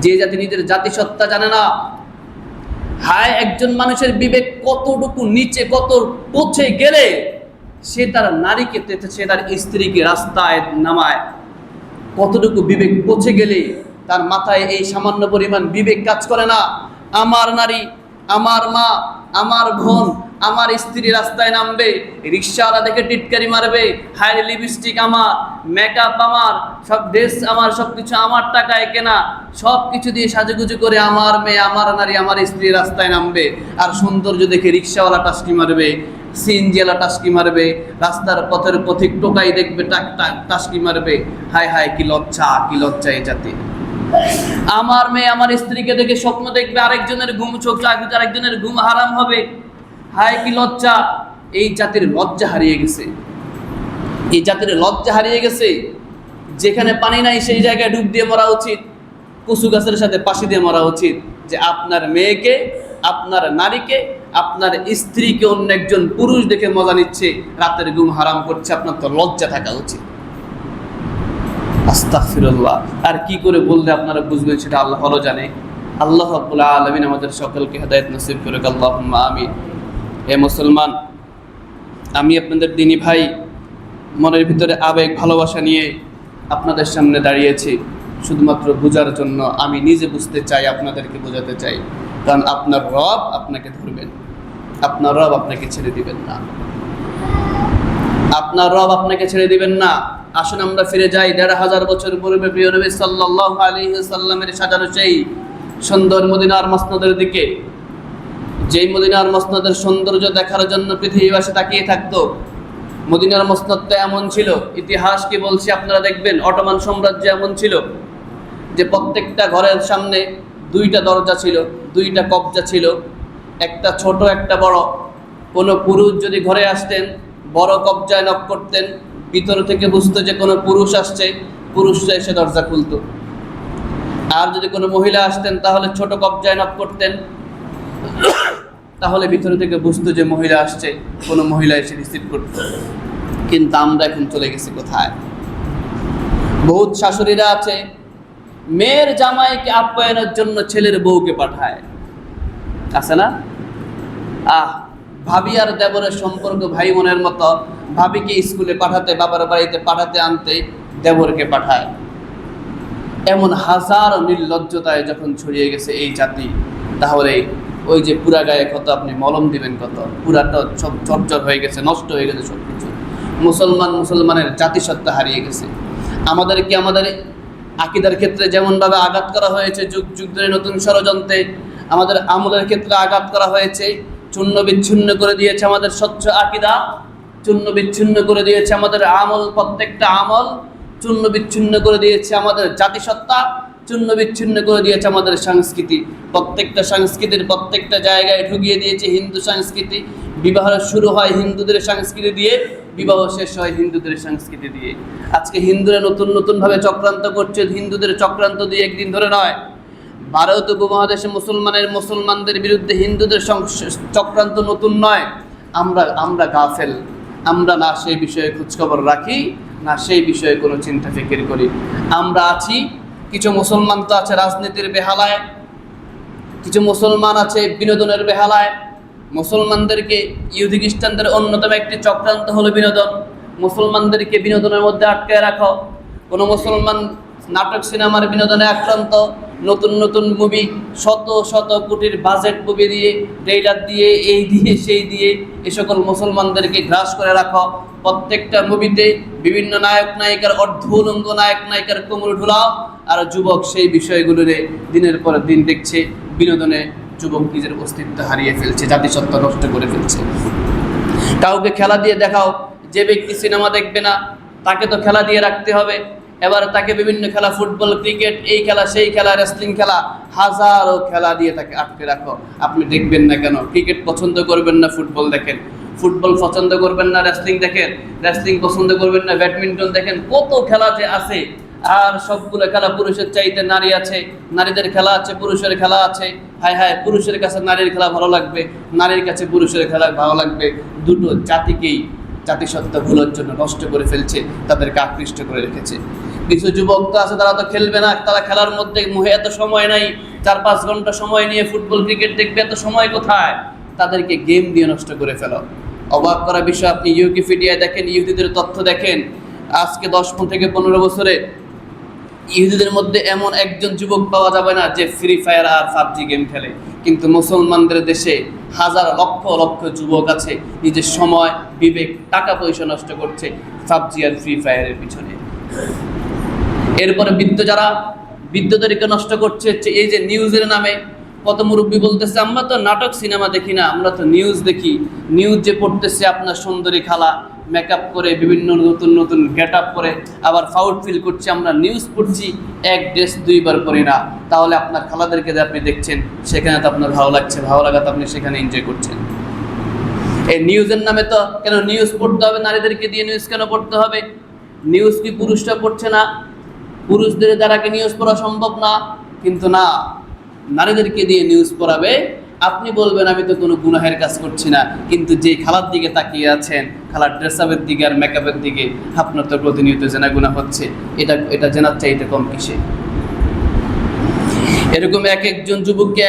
যে জাতি নিজের জাতিসত্তা জানে না, হায় একজন মানুষের বিবেক কতটুকু নিচে, কত পৌঁছে গেলে সে তার নারীকে, সে তার স্ত্রীকে রাস্তায় নামায়, কতটুকু বিবেক পৌঁছে গেলে তার মাথায় এই সামান্য পরিমাণ বিবেক কাজ করে না। আমার নারী, আমার মা, আমার বোন, আমার স্ত্রী রাস্তায় নামবে, রিক্সাওয়ালা দেখে টিটকারি মারবে, হায় লিপস্টিক আমার, মেকআপ আমার, সব ড্রেস আমার, সব কিছু আমার টাকায় কেনা, সব কিছু দিয়ে সাজুগুজু করে আমার মেয়ে, আমার নারী, আমার স্ত্রী রাস্তায় নামবে, আর সৌন্দর্য দেখে রিক্সাওয়ালা টাস্কি মারবে, সিএনজিওয়ালা টাস্কি মারবে, রাস্তার পথের পথিক টোকাই দেখবে টাস্কি মারবে। হায় হায়, কি লজ্জা, কি লজ্জা এই জাতি। আমার মেয়ে আমার স্ত্রীকে দেখে স্বপ্ন দেখবে, আরেকজনের ঘুম চোখ জাগবে, আরেকজনের ঘুম হারাম হবে। হায় কি লজ্জা! এই জাতির লজ্জা হারিয়ে গেছে, এই জাতির লজ্জা হারিয়ে গেছে। যেখানে পানি নাই সেই জায়গায় ডুব দিয়ে মরা উচিত, কচু গাছের সাথে পাশি দিয়ে মরা উচিত। যে আপনার মেয়েকে, আপনার নারীকে, আপনার স্ত্রীকে অন্য একজন পুরুষ দেখে মজা নিচ্ছে, রাতের ঘুম হারাম করছে, আপনার তো লজ্জা থাকা উচিত। আস্তাগফিরুল্লাহ। আর কি করে বললে আপনারা বুঝবেন সেটা আল্লাহ ভালো জানে। আল্লাহ রাব্বুল আলামিন আমাদের সকলকে হেদায়েত নসিব করুক, আল্লাহুম্মা আমিন। হে মুসলমান, আমি আপনাদের দিনী ভাই, মনের ভিতরে আবেগ ভালোবাসা নিয়ে আপনাদের সামনে দাঁড়িয়েছি শুধুমাত্র বোঝার জন্য। আমি নিজে বুঝতে চাই, আপনাদেরকে বোঝাতে চাই, কারণ আপনার রব আপনাকে ধরবেন, আপনার রব আপনাকে ছেড়ে দিবেন না, আপনার রব আপনাকে ছেড়ে দিবেন না। আসুন আমরা ফিরে যাই ১৫০০ বছর পূর্বে প্রিয় নবী সাল্লাল্লাহু আলাইহি ওয়াসাল্লামের সাজানো সেই সুন্দর মদিনার মসনদের দিকে, যেই মদিনার মসনদের সৌন্দর্য দেখার জন্য পৃথিবীবাসী তাকিয়ে থাকতো। মদিনার মসনদটা এমন ছিল, ইতিহাস কি বলছি আপনারা দেখবেন, অটোমান সাম্রাজ্য এমন ছিল যে প্রত্যেকটা ঘরের সামনে 2টা দরজা ছিল, 2টা কবজা ছিল, একটা ছোট একটা বড়। কোনো পুরুষ যদি ঘরে আসতেন, বড় কবজায় নক করতেন, ভিতর থেকে বুঝতো যে কোনো পুরুষ আসছে, পুরুষরা এসে দরজা খুলতো। আর যদি কোনো মহিলা আসতেন তাহলে ছোট কবজায় নক করতেন, তাহলে ভিতর থেকে বুঝতো যে মহিলা আসছে, কোনো মহিলা এসে রিসিভ করত। কিন্তু আমরা এখন চলে গেছি কোথায়? বহুত শাশুড়িরা আছে, মেয়ের জামাইকে আপ্যায়নের জন্য ছেলের বউকে পাঠায়, আছে না? ভাবি আর দেবরের সম্পর্ক ভাই বোনের মতো। ভাবিকে স্কুলে পাঠাতে, বাবার বাড়িতে পাঠাতে আনতে দেবরকে পাঠায়। এমন হাজার নির্লজ্জতায় যখন ছড়িয়ে গেছে এই জাতি, তাহলে ওই যে পুরা গায়ে কত আপনি মলম দিবেন, কত পুরাটা সব চরচর হয়ে গেছে, নষ্ট হয়ে গেছে সব কিছু। মুসলমানের জাতিসত্তা হারিয়ে গেছে। আমাদেরকে আমাদের আকীদার ক্ষেত্রে যেমনভাবে আঘাত করা হয়েছে যুগ যুগ ধরে নতুন ষড়যন্ত্রে, আমাদের আমলের ক্ষেত্রে আঘাত করা হয়েছে, চূর্ণ বিচ্ছিন্ন করে দিয়েছে আমাদের স্বচ্ছ আকীদা, চূর্ণ বিচ্ছিন্ন করে দিয়েছে আমাদের আমল, প্রত্যেকটা আমল চূর্ণ বিচ্ছিন্ন করে দিয়েছে আমাদের জাতিসত্তা, চূর্ণ বিচ্ছিন্ন করে দিয়েছে আমাদের সংস্কৃতি। প্রত্যেকটা সংস্কৃতির প্রত্যেকটা জায়গায় ঢুকিয়ে দিয়েছে হিন্দু সংস্কৃতি। বিবাহ শুরু হয় হিন্দুদের সংস্কৃতি দিয়ে, বিবাহ শেষ হয় হিন্দুদের সংস্কৃতি দিয়ে। আজকে হিন্দুরা নতুনভাবে চক্রান্ত করছে, হিন্দুদের চক্রান্ত দিয়ে একদিন ধরে নয়। ভারত উপমহাদেশে মুসলমানদের বিরুদ্ধে হিন্দুদের চক্রান্ত নতুন নয়। আমরা গাফেল, আমরা না সেই বিষয়ে খোঁজখবর রাখি, না সেই বিষয়ে কোনো চিন্তা ফিকির করি। আমরা আছি, কিছু মুসলমান তো আছে রাজনীতির বেহালায়, কিছু মুসলমান আছে বিনোদনের বেহালায়। মুসলমানদেরকে, ইহুদি খ্রিস্টানদের অন্যতম একটি চক্রান্ত হলো বিনোদন। মুসলমানদেরকে বিনোদনের মধ্যে আটকায় রাখো। কোনো মুসলমান নাটক সিনেমার বিনোদনে আক্রান্ত, নতুন মুভি, শত কোটির বাজেট মুভি দিয়ে, ট্রেইলার দিয়ে, এই দিয়ে সেই দিয়ে এ সকল মুসলমানদেরকে গ্রাস করে রাখো। প্রত্যেকটা মুভিতে বিভিন্ন নায়ক নায়িকার, অর্ধউলঙ্গ নায়ক নায়িকার কোমর ঢুলাও, আর যুবক সেই বিষয়গুলোরে দিনের পর দিন দেখছে। বিনোদনে যুবক নিজের অস্তিত্ব হারিয়ে ফেলছে, জাতিসত্তা নষ্ট করে ফেলছে। কাউকে খেলা দিয়ে দেখাও, যে ব্যক্তি সিনেমা দেখবে না তাকে তো খেলা দিয়ে রাখতে হবে। এবার তাকে বিভিন্ন খেলা, ফুটবল, ক্রিকেট, এই খেলা সেই খেলা, রেসলিং খেলা, হাজারো খেলা দিয়ে তাকে আটকে রাখো। আপনি দেখবেন না কেন? ক্রিকেট পছন্দ করবেন না, ফুটবল দেখেন। ফুটবল পছন্দ করবেন না, রেসলিং দেখেন। রেসলিং পছন্দ করবেন না, ব্যাডমিন্টন দেখেন। কত খেলা যে আছে, আর সবগুলো খেলা পুরুষের চাইতে নারী আছে, নারীদের খেলা আছে, পুরুষের খেলা আছে। হায়, পুরুষের কাছে নারীর খেলা ভালো লাগবে, নারীর কাছে পুরুষের খেলা ভালো লাগবে। দুটো জাতিকেই জাতিসত্তা ভুলের জন্য নষ্ট করে ফেলছে, তাদেরকে আকৃষ্ট করে রেখেছে। কিছু যুবক তো আছে, তারা তো খেলবে না, তারা খেলার মধ্যে মুহে এত সময় নাই, 4-5 ঘন্টা সময় নিয়ে ফুটবল ক্রিকেট দেখবে, এত সময় কোথায়? তাদেরকে গেম দিয়ে নষ্ট করে ফেলো। অবাক করা বিষয়, আপনি উইকিপিডিয়ায় দেখেন, ইহুদিদের তথ্য দেখেন, আজকে 10 থেকে 15 বছরে ইহুদিদের মধ্যে এমন একজন যুবক পাওয়া যাবে না যে ফ্রি ফায়ার আর পাবজি গেম খেলে। কিন্তু মুসলমানদের দেশে হাজার লক্ষ যুবক আছে, নিজের সময়, বিবেক, টাকা পয়সা নষ্ট করছে পাবজি আর ফ্রি ফায়ারের পিছনে। এরপরে বৃদ্ধদেরকে নষ্ট করছে এই যে নিউজের নামে। কত মুরব্বী বলতেছে, আমরা তো নাটক সিনেমা দেখি না, আমরা তো নিউজ দেখি। নিউজ যে পড়তেছে আপনার সুন্দরী খালা মেকআপ করে, বিভিন্ন নতুন গেট আপ করে, আবার ফাউড ফিল করছে, আমরা নিউজ পড়ছি, এক ড্রেস 2 বার পরি না। তাহলে আপনার খালাদেরকে যে আপনি দেখছেন, সেখানে তো আপনার ভালো লাগছে, ভালো লাগাতে আপনি সেখানে এনজয় করছেন। এই নিউজের নামে তো কেন নিউজ পড়তে হবে? নারীদেরকে দিয়ে নিউজ কেন পড়তে হবে? নিউজ কি পুরুষরা পড়ছে না? পুরুষদের দ্বারা কি নিউজ পড়া সম্ভব না? কিন্তু না, নারীদেরকে দিয়ে নিউজ পড়াবে। আপনি বলবেন আমি তো কোনো গুনাহের কাজ করছি না, কিন্তু যে খালার দিকে তাকিয়ে আছেন, খালার ড্রেস আপের দিকে আর মেকআপের দিকে, আপনার তো প্রতিনিয়ত জেনা গুনাহ হচ্ছে। এটা জেনার চাইতে কম কিসে? এরকম এক একজন যুবককে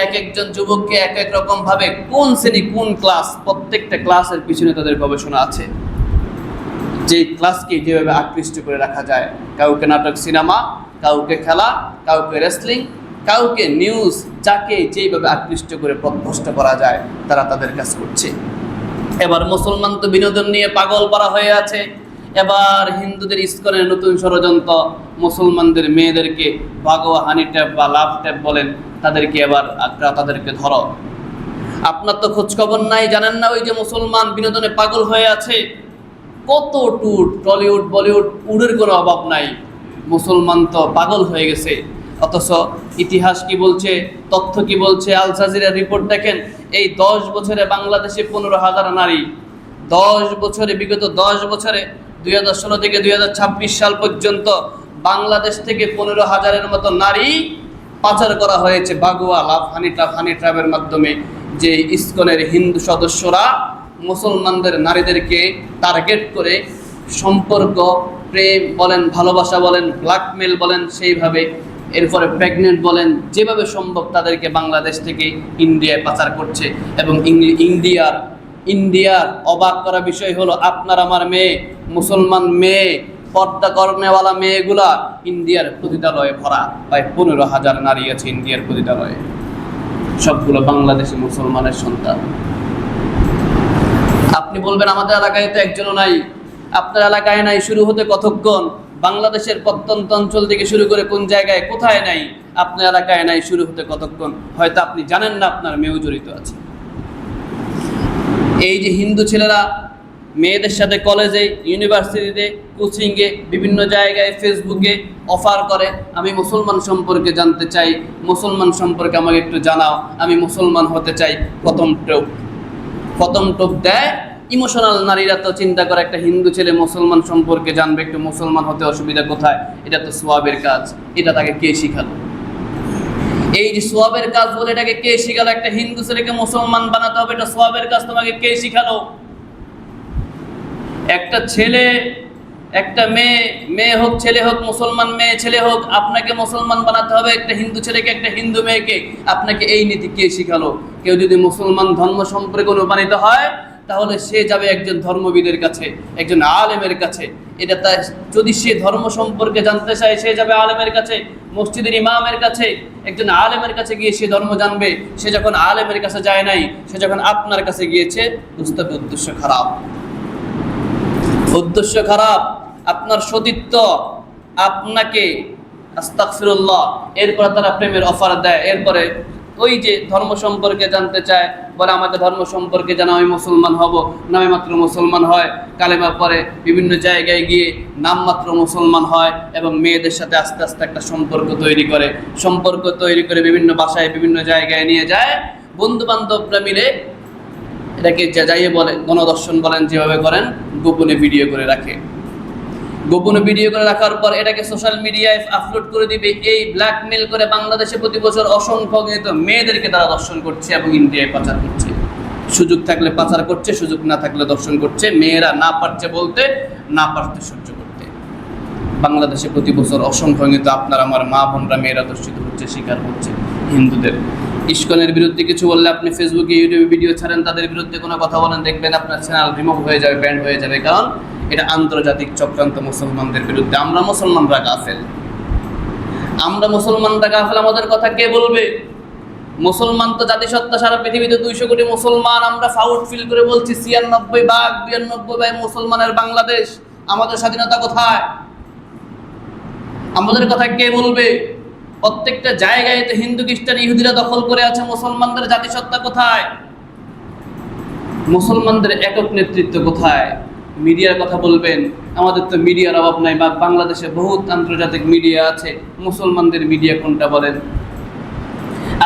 এক এক রকম ভাবে, কোন শ্রেণী, কোন ক্লাস, প্রত্যেকটা ক্লাসের পিছনে তাদের গবেষণা আছে, যে ক্লাসকে যেভাবে আকৃষ্ট করে রাখা যায়। কাউকে নাটক সিনেমা, কাউকে খেলা, কাউকে রেসলিং, কাউকে নিউজ, যাকে যেভাবে আকৃষ্ট করে পথভ্রষ্ট করা যায় তারা তাদের কাজ করছে। এবার মুসলমান তো বিনোদন নিয়ে পাগল পারা হয়ে আছে। এবার হিন্দুদের ইস্কনের নতুন ষড়যন্ত্র, মুসলমানদের মেয়েদেরকে ভাগোয়া হানি ট্যাপ বা লাভ ট্যাপ বলেন, তাদেরকে এবার তাদেরকে ধরো। আপনার তো খোঁজ খবর নাই, জানেন না ওই যে মুসলমান বিনোদনে পাগল হয়ে আছে। কত ট্যুর, টলিউড বলিউড, উডের কোনো অভাব নাই। মুসলমান তো পাগল হয়ে গেছে। অথচ ইতিহাস কি বলছে, তথ্য কি বলছে? আল জাজিরার রিপোর্ট দেখেন, এই 10 বছরে বাংলাদেশে 15,000 নারী, 10 বছরে, বিগত 10 বছরে 2016 থেকে 2026 সাল পর্যন্ত বাংলাদেশ থেকে 15,000-এর মতো নারী পাচার করা হয়েছে বাগুয়া লাভ হানি ট্র্যাপের মাধ্যমে। যে ইসকনের হিন্দু সদস্যরা মুসলমানদের নারীদেরকে টার্গেট করে সম্পর্ক, প্রেম বলেন, ভালোবাসা বলেন, ব্ল্যাকমেল বলেন, সেইভাবে, এরপরে প্রেগনেন্ট বলেন, যেভাবে সম্ভব তাদেরকে বাংলাদেশ থেকে ইন্ডিয়ায় পাচার করছে। এবং ইন্ডিয়ার অবাক করা বিষয় হলো, আপনার আমার মেয়ে, মুসলমান মেয়ে পর্দা কর্নেওয়ালা মেয়েগুলা ইন্ডিয়ার পতিতালয়ে ভরা। প্রায় 15,000 নারী আছে ইন্ডিয়ার পতিতালয়ে, সবগুলো বাংলাদেশি মুসলমানের সন্তান। আপনি বলবেন আমাদের এলাকায় তো একজনও নাই। আপনার এলাকায় নাই শুরু হতে কতক্ষণ? বাংলাদেশের প্রত্যন্ত অঞ্চল থেকে শুরু করে কোন জায়গায় কোথায় নাই? আপনার এলাকায় নাই শুরু হতে কতক্ষণ? হয়তো আপনি জানেন না, আপনার মেয়েও জড়িত আছে। এই যে হিন্দু ছেলেরা মেয়েদের সাথে কলেজে, ইউনিভার্সিটিতে, কোচিংয়ে, বিভিন্ন জায়গায় ফেসবুকে অফার করে, আমি মুসলমান সম্পর্কে জানতে চাই, মুসলমান সম্পর্কে আমাকে একটু জানাও, আমি মুসলমান হতে চাই। প্রথম টোপ দেয় ইমোশনাল নারীরা। তো চিন্তা করে একটা হিন্দু ছেলে মুসলমান সম্পর্কে জানবে, একটু মুসলমান হতে অসুবিধা কোথায়? এটা তো সোয়াবের কাজ। এটা তাকে কে শিখালো? এই যে সোয়াবের কাজ বলে এটাকে কে শিখালো? একটা হিন্দু ছেলেকে মুসলমান বানাতে হবে, এটা সোয়াবের কাজ, তোমাকে কে শিখালো? একটা ছেলে, একটা মেয়ে হোক ছেলে হোক, মুসলমান মেয়ে ছেলে হোক, আপনাকে মুসলমান বানাতে হবে। একটা হিন্দু ছেলেকে, একটা হিন্দু মেয়েকে, আপনাকে এই নীতি কে শিখালো? কেউ যদি মুসলমান ধর্ম সম্পর্কে অনুপ্রাণিত হয়, তাহলে সে যাবে একজন ধর্মবিদের কাছে, একজন আলেমের কাছে। এটা তাই, যদি সে ধর্ম সম্পর্কে জানতে চায়, সে যাবে আলেমের কাছে, মসজিদের ইমামের কাছে, একজন আলেমের কাছে গিয়ে সে ধর্ম জানবে। সে যখন আলেমের কাছে যায় নাই, সে যখন আপনার কাছে গিয়েছে, বুঝতে হবে উদ্দেশ্য খারাপ। উদ্দেশ্য খারাপ, আপনার সতীত্ব আপনাকে আস্তাগফিরুল্লাহ। এরপরে তারা প্রেমের অফার দেয়, এরপরে ওই যে ধর্ম সম্পর্কে জানতে চায়, বলে আমাকে ধর্ম সম্পর্কে জানা, আমি মুসলমান হব। নামে মাত্র মুসলমান হয়, কালেমা পরে বিভিন্ন জায়গায় গিয়ে নামমাত্র মুসলমান হয়, এবং মেয়েদের সাথে আস্তে আস্তে একটা সম্পর্ক তৈরি করে বিভিন্ন বাসায়, বিভিন্ন জায়গায় নিয়ে যায়। বন্ধু বান্ধবরা মিলে এটাকে যাইয়ে বলে, গণদর্শন বলেন, যেভাবে করেন, গোপনে ভিডিও করে রাখে। গোপনে ভিডিও করে রাখার পর এটাকে সোশ্যাল মিডিয়ায় আপলোড করে দিবে। এই ব্ল্যাকমেল করে বাংলাদেশে প্রতি বছর অসংখ্য মেয়েদেরকে তারা দর্শন করছে এবং ইন্ডিয়ায় পাচার করছে। সুযোগ থাকলে পাচার করছে, সুযোগ না থাকলে দর্শন করছে। মেয়েরা না পারছে বলতে, না পারতে সহ্য করতে। বাংলাদেশে প্রতি বছর অসংখ্য আপনার আমার মা বোনরা, মেয়েরা দর্শিত হচ্ছে, শিকার হচ্ছে। হিন্দুদের ইস্কনের বিরুদ্ধে কিছু বললে আপনি ফেসবুকে, ইউটিউবে ভিডিও ছাড়েন, তাদের বিরুদ্ধে কোনো কথা বলেন, দেখবেন আপনার চ্যানেল রিমুভ হয়ে যাবে, ব্যান্ড হয়ে যাবে। কারণ এটা আন্তর্জাতিক চক্রান্ত মুসলমানদের বিরুদ্ধে। আমরা মুসলমানরা গাফেল, আমাদের কথা কে বলবে? মুসলমান তো জাতিসত্তা, সারা পৃথিবীতে 200 কোটি মুসলমান। আমরা ফাউট ফিল করে বলছি 96 ভাগ 92 ভাগ মুসলমানের বাংলাদেশ। আমাদের স্বাধীনতা কোথায়? আমাদের কথা কে বলবে? প্রত্যেকটা জায়গায় তো হিন্দু, খ্রিস্টান, ইহুদিরা দখল করে আছে। মুসলমানদের জাতিসত্তা কোথায়? মুসলমানদের একক নেতৃত্ব কোথায়? মিডিয়ার কথা বলবেন, আমাদের তো মিডিয়ার অভাব নাই। বাংলাদেশে বহুত আন্তর্জাতিক মিডিয়া আছে, মুসলমানদের মিডিয়া কোনটা বলেন?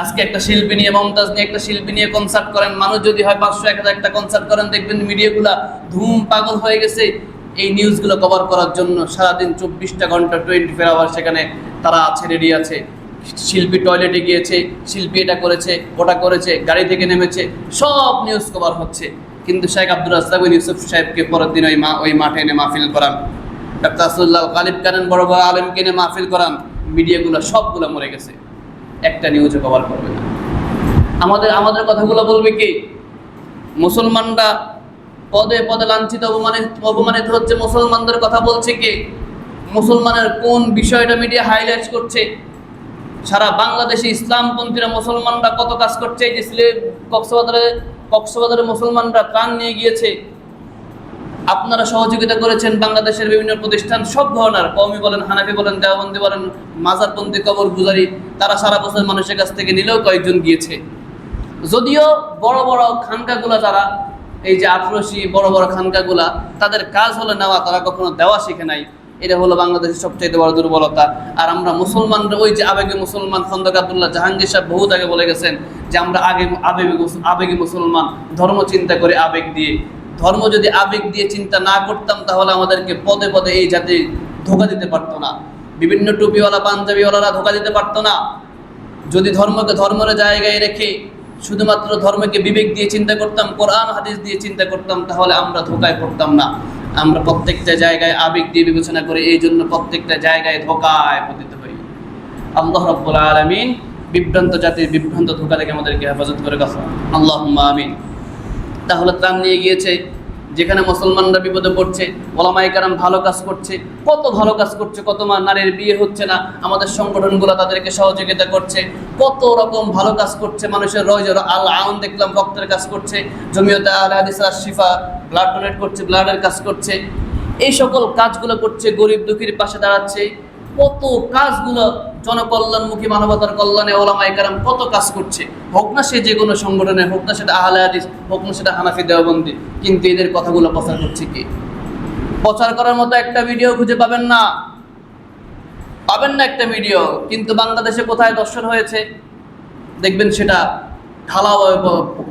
আজকে একটা শিল্পী নিয়ে, মমতাজ নিয়ে একটা শিল্পী নিয়ে কনসার্ট করেন, মানুষ যদি হয় 500-1000 একটা কনসার্ট করেন, দেখবেন মিডিয়াগুলা ধুম পাগল হয়ে গেছে এই নিউজগুলো কভার করার জন্য। সারাদিন 24টা ঘন্টা 24 আওয়ার সেখানে তারা আছে, রেডি আছে। শিল্পী টয়লেটে গিয়েছে, শিল্পী এটা করেছে, ওটা করেছে, গাড়ি থেকে নেমেছে, সব নিউজ কভার হচ্ছে। কিন্তু শেখ আব্দুর রাজ্জাক বিন ইউসুফ সাহেবকে পরের দিন ওই মাঠে এনে মাহফিল করান, ডক্টর আসদুল্লাহ গালিব কানেন বড় বড় আলেমকে এনে মাহফিল করান। মিডিয়াগুলো সবগুলো মরে গেছে, একটা নিউজও কভার করবে না। আমাদের কথাগুলো বলবে কি? মুসলমানরা পদে পদে লাঞ্ছিত, অপমানিত হচ্ছে, মুসলমানদের কথা বলছে কে? মুসলমানের কোন বিষয়টা মিডিয়া হাইলাইট করছে? সারা বাংলাদেশে ইসলামপন্থীরা, মুসলমানরা কত কাজ করছে। এই যে কক্সবাজারে মুসলমানরা ত্রাণ নিয়ে গিয়েছে, আপনারা সহযোগিতা করেছেন। বাংলাদেশের বিভিন্ন প্রতিষ্ঠান, সব ধরনের, কওমি বলেন, হানাফি বলেন, দেওবন্দি বলেন, মাজারপন্থী, কবর গুজারি, তারা সারা বছর মানুষের কাছ থেকে নিলেও কয়েকজন গিয়েছে। যদিও বড় বড় খানকাগুলা, যারা এই যে আফ্রোসি বড় বড় খানকাগুলা, তাদের কাজ হলো নেওয়া, তারা কখনো দেওয়া শিখে নাই। এটা হলো বাংলাদেশের সবচেয়ে বড় দুর্বলতা। আর আমরা মুসলমানরা, ওই যে আবেগে মুসলমান, খন্দকার আব্দুল্লাহ জাহাঙ্গীর সাহেব বহুত আগে বলে গেছেন যে আমরা আবেগে মুসলমান, ধর্ম চিন্তা করে আবেগ দিয়ে। ধর্ম যদি আবেগ দিয়ে চিন্তা না করতাম, তাহলে আমাদেরকে পদে পদে এই জাতি ধোঁকা দিতে পারতো না। বিভিন্ন টুপিওয়ালা, পাঞ্জাবিওয়ালারা ধোঁকা দিতে পারতো না। যদি ধর্মকে ধর্মের জায়গায় রেখে শুধুমাত্র ধর্মকে বিবেক দিয়ে চিন্তা করতাম, কোরআন হাদিস দিয়ে চিন্তা করতাম, তাহলে আমরা ধোঁকায় পড়তাম না। আমরা প্রত্যেকটা জায়গায় আবেগ দিয়ে বিবেচনা করে, এই জন্য প্রত্যেকটা জায়গায় ধোঁকায় পতিত হই। আল্লাহ রাব্বুল আলামিন বিভ্রান্ত জাতির বিভ্রান্ত ধোঁকা থেকে আমাদেরকে হেফাজত করে গেছে, আল্লাহুম্মা আমিন। তাহলে ত্রাণ নিয়ে গিয়েছে, যেখানে মুসলমানরা বিপদে পড়ছে, ওলামায়ে কেরাম ভালো কাজ করছে, কত ভালো কাজ করছে, কত নারীর বিয়ে হচ্ছে না, আমাদের সংগঠনগুলো তাদেরকে সহযোগিতা করছে, কত রকম ভালো কাজ করছে, মানুষের রয়জর আল আউন দেখলাম রক্তের কাজ করছে, জমিয়তে আহলে হাদিস আশ শিফা ব্লাড ডোনেট করছে, ব্লাডের কাজ করছে, এই সকল কাজগুলো করছে, গরিব দুঃখীর পাশে দাঁড়াচ্ছে, কত কাজগুলো জনকল্যাণমুখী মানবতার কল্যাণে ওলামায়ে কেরাম কত কাজ করছে, হোক না সে যে কোনো সংগঠনে, হোক না সেটা আহলে হাদিস, হোক না সেটা হানাফি দেওবন্দি, কিন্তু এদের কথাগুলো প্রচার করছে কি? প্রচার করার মতো একটা ভিডিও খুঁজে পাবেন না একটা ভিডিও। কিন্তু বাংলাদেশে কোথায় দর্শন হয়েছে দেখবেন সেটা ঢালাওভাবে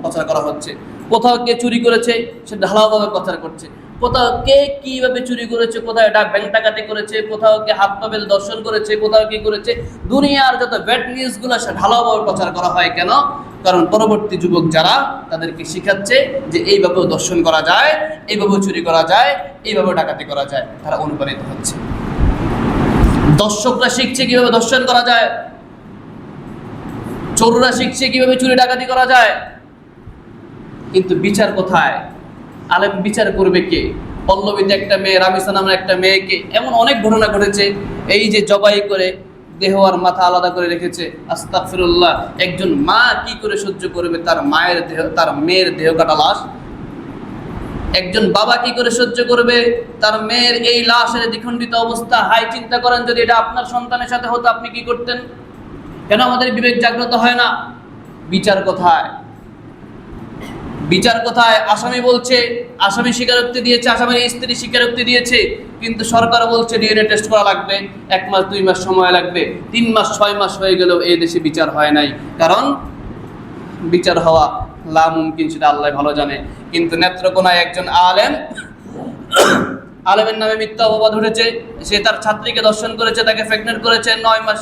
প্রচার করা হচ্ছে। কোথাও কে চুরি করেছে সে ঢালাওভাবে প্রচার করছে, কোথাও কে কিভাবে চুরি করেছে, কোথাও ব্যাংক ডাকাতি করেছে, কোথাও কে হাত পা বেঁধে দর্শন করেছে, কোথাও কি করেছে, দুনিয়ার যত ব্যাড নিউজগুলো সে ঢালাওভাবে প্রচার করা হয়। কেন? কারণ পরবর্তী যুবক যারা তাদেরকে শিখাচ্ছে যে এইভাবেও দর্শন করা যায়, এইভাবেও চুরি করা যায়, এইভাবেও ডাকাতি করা যায়, তারা অনুপ্রাণিত হচ্ছে। দর্শকরা শিখছে কিভাবে দর্শন করা যায়, চোররা শিখছে কিভাবে চুরি ডাকাতি করা যায়, কিন্তু বিচার কোথায়? আলেম বিচার করবে কে? পল্লবীতে একটা মেয়ে, রামিসা নামের একটা মেয়েকে এমন অনেক ঘটনা ঘটেছে, এই যে জবাই করে দেহ আর মাথা আলাদা করে রেখেছে, আস্তাগফিরুল্লাহ। একজন মা কি করে সহ্য করবে তার মায়ের দেহ, তার মেয়ের দেহ কাটা লাশ? একজন বাবা কি করে সহ্য করবে তার মেয়ের এই লাশের দ্বিখণ্ডিত অবস্থা? হাই, চিন্তা করেন যদি এটা আপনার সন্তানের সাথে হতো আপনি কি করতেন? কেন আমাদের বিবেক জাগ্রত হয় না? বিচার কোথায়? বিচার কোথায়? আসামি বলছে, আসামি স্বীকারোক্তি দিয়েছে, আসামির স্ত্রী স্বীকারোক্তি দিয়েছে, কিন্তু সরকার বলছে ডিএনএ টেস্ট করা লাগবে, 1 মাস 2 মাস সময় লাগবে, 3 মাস 6 মাস হয়ে গেলেও এই দেশে বিচার হয় নাই। কারণ বিচার হওয়া লা মুমকিন, সেটা আল্লাহ ভালো জানে। কিন্তু নেত্রকোনায় একজন আলেমের নামে মিথ্যা অপবাদ উঠেছে, সে তার ছাত্রীকে দর্শন করেছে, তাকে প্রেগনেন্ট করেছে, 9 মাস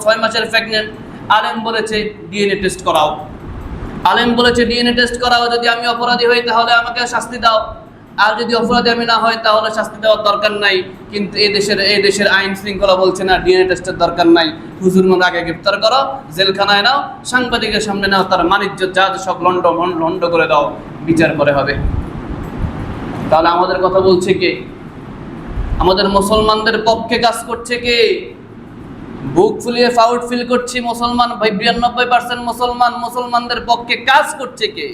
6 মাসের প্রেগনেন্ট। আলেম বলেছে ডিএনএ টেস্ট করাও, আলেম বলেছে ডিএনএ টেস্ট করাও, যদি আমি অপরাধী হই তাহলে আমাকে শাস্তি দাও, আর যদি অপরাধী আমি না হই তাহলে শাস্তি দেওয়ার দরকার নাই। কিন্তু এই দেশের আইন শৃঙ্খলা বলছে না, ডিএনএ টেস্টের দরকার নাই, হুজুর আগে গ্রেফতার করো, জেলখানায় নাও, সাংবাদিকের সামনে নাও, তার মানিজ্য যা সব লন্ড করে দাও, বিচার করে হবে। তাহলে আমাদের কথা বলছে কে? আমাদের মুসলমানদের পক্ষে কাজ করছে কে? বুক ফুলিয়ে প্রাউড ফিল করছি মুসলমান ভাই, 92% মুসলমানদের পক্ষে কাজ করছে কে?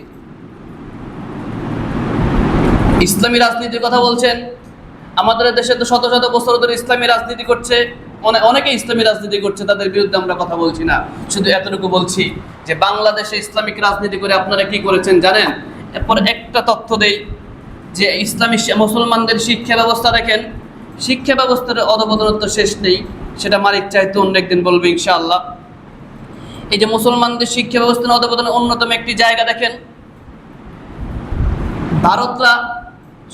ইসলামী রাজনীতির কথা বলছেন। আমাদের দেশে তো শত শত বছর ধরে ইসলামী রাজনীতি করছে, অনেকে ইসলামী রাজনীতি করছে, তাদের বিরুদ্ধে আমরা কথা বলছি না। শুধু এতটুকু বলছি যে বাংলাদেশে ইসলামিক রাজনীতি করে আপনারা কি করেছেন জানেন? এরপর একটা তথ্য দেই যে ইসলামী মুসলমানদের শিক্ষা ব্যবস্থা দেখেন, শিক্ষা ব্যবস্থার অধপতন তো শেষ নেই, সেটা মালিক চাইতে অন্য একদিন বলবে ইনশাআল্লাহ। এই যে মুসলমানদের শিক্ষা ব্যবস্থার অধপতনের অন্যতম একটি জায়গা দেখেন, ভারতরা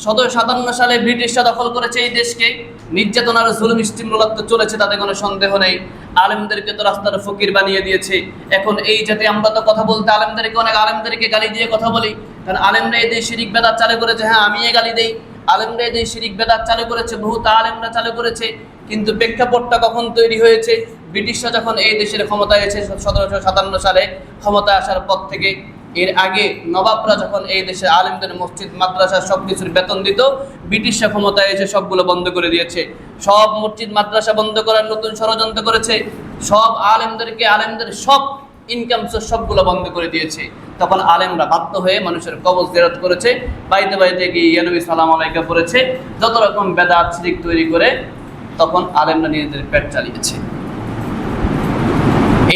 1757 সালে ব্রিটিশরা দখল করেছে এই দেশকে, নির্যাতন আর জুলুম স্টিমরোলার তো চলেছে, তাতে কোনো সন্দেহ নেই। আলেমদেরকে তো রাস্তার ফকির বানিয়ে দিয়েছে। এখন এই যাতে আমরা তো কথা বলতে অনেক আলেমদেরকে গালি দিয়ে কথা বলি, কারণ আলেমরা এই দেশ শিরিক বেদাত চালু করেছে। হ্যাঁ, আমি কথা দেই, আলেমরা এই দেশ শিরিক বেদাত চালু করেছে, বহুত আলেমরা চালু করেছে, কিন্তু প্রেক্ষাপটটা কখন তৈরি হয়েছে? ব্রিটিশরা যখন এই দেশের ক্ষমতায় এসে 1757 সালে ক্ষমতায় আসার পর থেকে। এর আগে নবাবরা যখন এই দেশে আলেমদের মসজিদ মাদ্রাসা সবকিছুর বেতন দিত, ব্রিটিশরা ক্ষমতায় এসে সবগুলো বন্ধ করে দিয়েছে। সব মসজিদ মাদ্রাসা বন্ধ করার নতুন ষড়যন্ত্র করেছে, সব আলেমদের সব ইনকাম সোর্স সবগুলো বন্ধ করে দিয়েছে। তখন আলেমরা বাধ্য হয়ে মানুষের কবর জিয়ারত করেছে, বাড়িতে গিয়ে ইয়া নবী সালাম আলাইকা পড়েছে, যত রকম বেদাত শিরক তৈরি করে তখন আলেমরা নিজেদের পেট চালিয়েছে।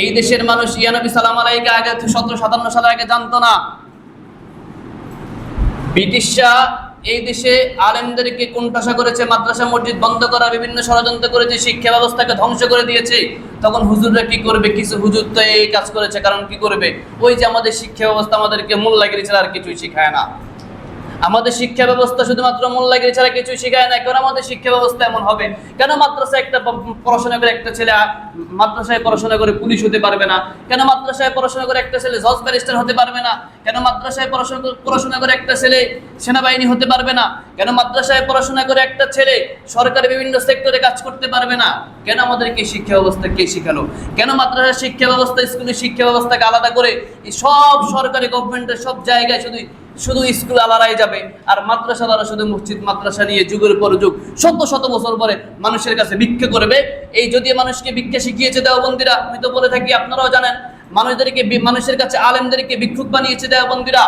এই দেশের মানুষ ইয়া নবী সালাম আলাইকা আগে 1757 সালের আগে জানতো না। ব্রিটিশরা এই দেশে আলেমদেরকে কোণঠাসা করেছে, মাদ্রাসা মসজিদ বন্ধ করার বিভিন্ন ষড়যন্ত্র করেছে, শিক্ষা ব্যবস্থাকে ধ্বংস করে দিয়েছে। তখন হুজুররা কি করবে? কিছু হুজুর তো এই কাজ করেছে, কারণ কি করবে? ওই যে আমাদের শিক্ষা ব্যবস্থা আমাদেরকে মোল্লাগিরি ছাড়া আর কিছুই শিখায় না। আমাদের শিক্ষা ব্যবস্থা শুধুমাত্র মোল্লাগিরি ছাড়া কিছুই শেখায় না। কেন আমাদের শিক্ষা ব্যবস্থা এমন হবে? কেন মাদ্রাসায় একটা পড়াশোনা করে একটা ছেলে মাদ্রাসায় পড়াশোনা করে পুলিশ হতে পারবে না? কেন মাদ্রাসায় পড়াশোনা করে একটা ছেলে জজ ব্যারিস্টার হতে পারবে না? কেন মাদ্রাসায় পড়াশোনা করে একটা ছেলে সেনাবাহিনী হতে পারবে না? কেন মাদ্রাসায় পড়াশোনা করে একটা ছেলে সরকারি বিভিন্ন সেক্টরে কাজ করতে পারবে না? কেন আমাদেরকে শিক্ষা ব্যবস্থা কে শিখালো? কেন মাদ্রাসার শিক্ষা ব্যবস্থা, স্কুলের শিক্ষা ব্যবস্থাকে আলাদা করে সব সরকারি গভর্নমেন্টের সব জায়গায় শুধু শুধু স্কুল আলারাই যাবে, আর মাদ্রাসালারা শুধু মসজিদ মাদ্রাসা নিয়ে যুগের পর যুগ শত শত বছর পরে মানুষের কাছে ভিক্ষা করবে। এই যদি মানুষকে ভিক্ষা শিখিয়েছে দেওবন্দিরা, আমি তো বলে থাকি, আপনারাও জানেন, মানুষের কাছে আলেমদেরকে ভিক্ষুক বানিয়েছে দেওবন্দিরা।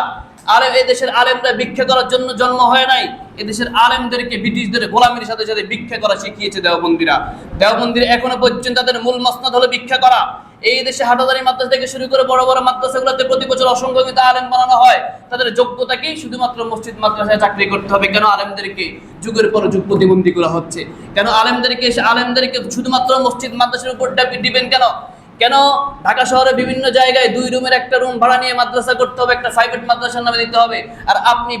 আলেম, এই দেশের আলেমরা ভিক্ষা করার জন্য জন্ম হয় নাই, এদেশের আলেমদেরকে ব্রিটিশদের গোলামির সাথে সাথে ভিক্ষা করা শিখিয়েছে দেওবন্দিরা। দেওবন্দিরা এখনো পর্যন্ত তাদের মূল মসনদ হলো ভিক্ষা করা। এই দেশে হাটাদারি মাদ্রাসা থেকে শুরু করে বড় বড় মাদ্রাসাগুলোতে প্রতি বছর অসংখ্য আলেম বানানো হয়। তাদের যোগ্যতাকেই শুধুমাত্র মসজিদ মাদ্রাসায় চাকরি করতে হবে। কেন আলেমদেরকে যুগের পর যুগ প্রতিবন্ধী করা হচ্ছে? কেন আলেমদেরকে শুধুমাত্র মসজিদ মাদ্রাসার উপর দিবেন? কেন ঢাকা শহরে বিভিন্ন জায়গায় 2 রুমের একটা রুম ভাড়া নিয়ে মাদ্রাসা করতে হবে, একটা প্রাইভেট মাদ্রাসার নামে দিতে হবে? আর আপনি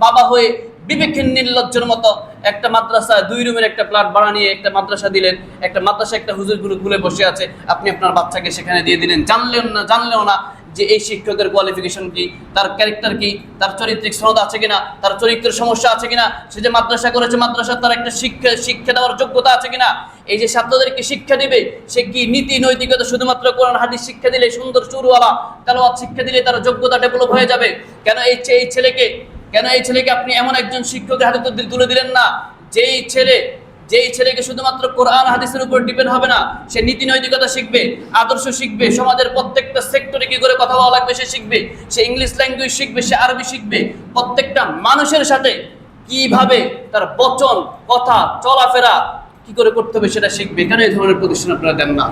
বাবা হয়ে বিবেকহীন নির্লজ্জের মতো একটা মাদ্রাসা 2 রুমের একটা ফ্ল্যাট ভাড়া নিয়ে একটা মাদ্রাসা দিলেন। একটা মাদ্রাসা একটা হুজুরগুলো খুলে বসে আছে, আপনি আপনার বাচ্চাকে সেখানে দিয়ে দিলেন, জানলেও না যে এই শিক্ষকের কোয়ালিফিকেশন কি, তার ক্যারেক্টার কি, তার চরিত্রিক সনদ আছে কিনা, তার চরিত্রের সমস্যা আছে কিনা, সে যে মাদ্রাসা করেছে মাদ্রাসার তার একটা শিক্ষা দেওয়ার যোগ্যতা আছে কিনা, এই যে ছাত্রদেরকে শিক্ষা দিবে সে কি নীতি নৈতিকতা শুধুমাত্র কোরআন হাদিস শিক্ষা দিলে, সুন্দর সুরওয়ালা তেলাওয়াত শিক্ষা দিলে তার যোগ্যতা ডেভেলপ হয়ে যাবে? কেন এই ছেলেকে আপনি এমন একজন শিক্ষকের হাতে তুলে দিলেন না যেই ছেলেকে শুধুমাত্র কোরআন হাদিসের উপর ডিপেন্ড হবে না, সে নীতি নৈতিকতা শিখবে, আদর্শ শিখবে, সমাজের প্রত্যেকটা সেক্টরে কি করে কথা বলা লাগবে সে শিখবে, সে ইংলিশ ল্যাঙ্গুয়েজ শিখবে, সে আরবি শিখবে, প্রত্যেকটা মানুষের সাথে কিভাবে তার বচন কথা চলাফেরা কি করে করতে হবে সেটা শিখবে। কেন এই ধরনের প্রতিষ্ঠান আপনারা দেন না?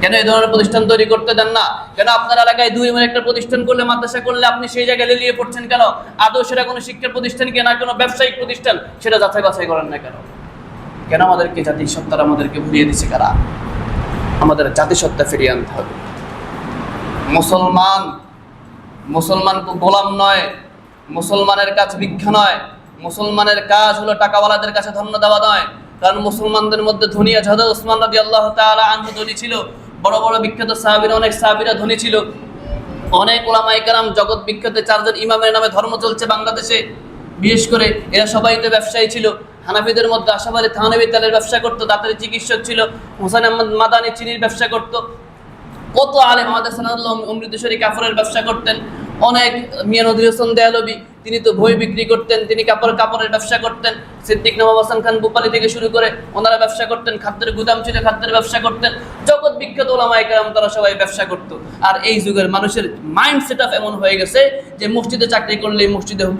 কেন এই ধরনের প্রতিষ্ঠান তৈরি করতে দেন না? কেন আপনার এলাকায় 2 রুমের একটা প্রতিষ্ঠান করলে, মাদ্রাসা করলে আপনি সেই জায়গায় লেলিয়ে পড়ছেন কেন? আদৌ সেটা কোনো শিক্ষা প্রতিষ্ঠান কি না কোনো ব্যবসায়িক প্রতিষ্ঠান, সেটা যাচাই বাছাই করেন না কেন? কেন আমাদেরকে জাতিসত্তারা আমাদেরকে ভুলিয়ে দিচ্ছে কারা? আমাদের জাতিসত্তা ফিরিয়ে আনতে হবে। মুসলমান গোলাম নয়, মুসলমানের কাজ ভিক্ষা নয়, মুসলমানের কাজ হলো টাকাওয়ালাদের কাছে ধন্য দেওয়া নয়। কারণ মুসলমানদের মধ্যে ধনী আছে। হযরত ওসমান রাদিয়াল্লাহু তাআলা আনহু ধনী ছিল, বড় বড় বিখ্যাত সাহাবীরা, অনেক সাহাবীরা ধনী ছিল, অনেক উলামায়ে কেরাম, জগৎ বিখ্যাত 4 জন ইমামের নামে ধর্ম চলছে বাংলাদেশে। বিশেষ করে এরা সবাই তো ব্যবসায়ী ছিল। হানাফিদের মধ্যে আশাবাদী থানবী তেলের ব্যবসা করতো, দাঁতের চিকিৎসক ছিল, হোসেন আহমদ মাদানী চিনির ব্যবসা করতো, কত আলেম আমাদের সানাউল্লাহ অমৃতসরী কাপড়ের ব্যবসা করতেন, অনেক মিয়া নজরুল হোসেন দেয়ালবী তিনি তো বই বিক্রি করতেন, তিনি কাপড়ের ব্যবসা করতেন, সিদ্দিক নবাব হাসান খান ভূপালী থেকে শুরু করে ওনারা ব্যবসা করতেন, খাদ্যের গুদাম ছিল, খাদ্যের ব্যবসা করতেন, জগৎ বিখ্যাত উলামায়ে কেরাম তারা সবাই ব্যবসা করতো। আর এই যুগের মানুষের মাইন্ড সেট আপ এমন হয়ে গেছে যে মসজিদে চাকরি করলে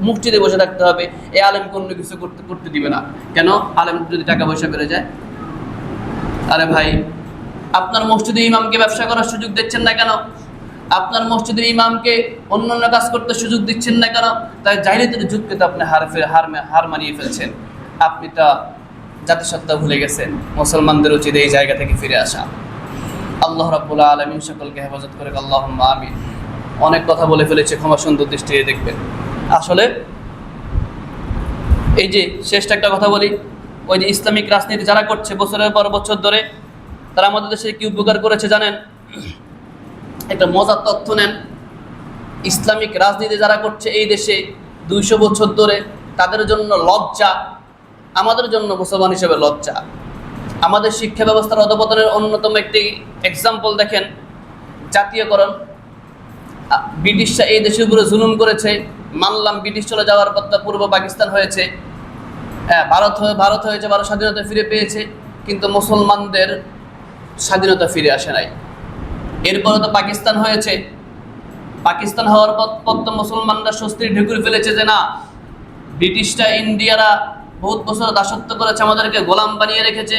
মসজিদে বসে থাকতে হবে, এই আলেম কোনো কিছু করতে দিবে না। কেন? আলেম যদি টাকা পয়সা বেড়ে যায়। আরে ভাই, আপনার মসজিদে ইমামকে ব্যবসা করার সুযোগ দিচ্ছেন না কেন? আপনার মসজিদের ইমামকে অন্যান্য কাজ করতে সুযোগ দিচ্ছেন না কেন? তাই জাহিলিয়াতের যুগকে তো আপনি হার মানিয়ে ফেলছেন। আপনি তো জাতিসত্তা ভুলে গেছেন। মুসলমানদের উচিত এই জায়গা থেকে ফিরে আসা। আল্লাহ রাব্বুল আলামিন সকলকে হেফাজত করে, আল্লাহুম্মা আমিন। অনেক কথা বলে ফেলেছে, ক্ষমা সুন্দর দৃষ্টিতে দেখবেন। আসলে এই যে শেষটা একটা কথা বলি, ওই যে ইসলামিক রাজনীতি যারা করছে বছরের পর বছর ধরে, তারা আমাদের দেশে কি উপকার করেছে জানেন? একটা মজার তথ্য নেন, ইসলামিক রাজনীতি যারা করছে এই দেশে 200 বছর ধরে, তাদের জন্য লজ্জা, আমাদের জন্য মুসলমান হিসেবে লজ্জা। আমাদের শিক্ষা ব্যবস্থার অধপতনের অন্যতম একটি এক্সাম্পল দেখেন, জাতীয়করণ। ব্রিটিশরা এই দেশের উপরে জুলুম করেছে, মানলাম, ব্রিটিশ চলে যাওয়ার পর পূর্ব পাকিস্তান হয়েছে, ভারত হয়েছে, ভারত স্বাধীনতা ফিরে পেয়েছে, কিন্তু মুসলমানদের স্বাধীনতা ফিরে আসে নাই। এরপরে তো পাকিস্তান হয়েছে, পাকিস্তান হওয়ার পর তো মুসলমানরা স্বস্তির ঢেকুর ফেলেছে যে না, ব্রিটিশরা ইন্ডিয়ারা বহুত বছর দাসত্ব করেছে, আমাদেরকে গোলাম বানিয়ে রেখেছে।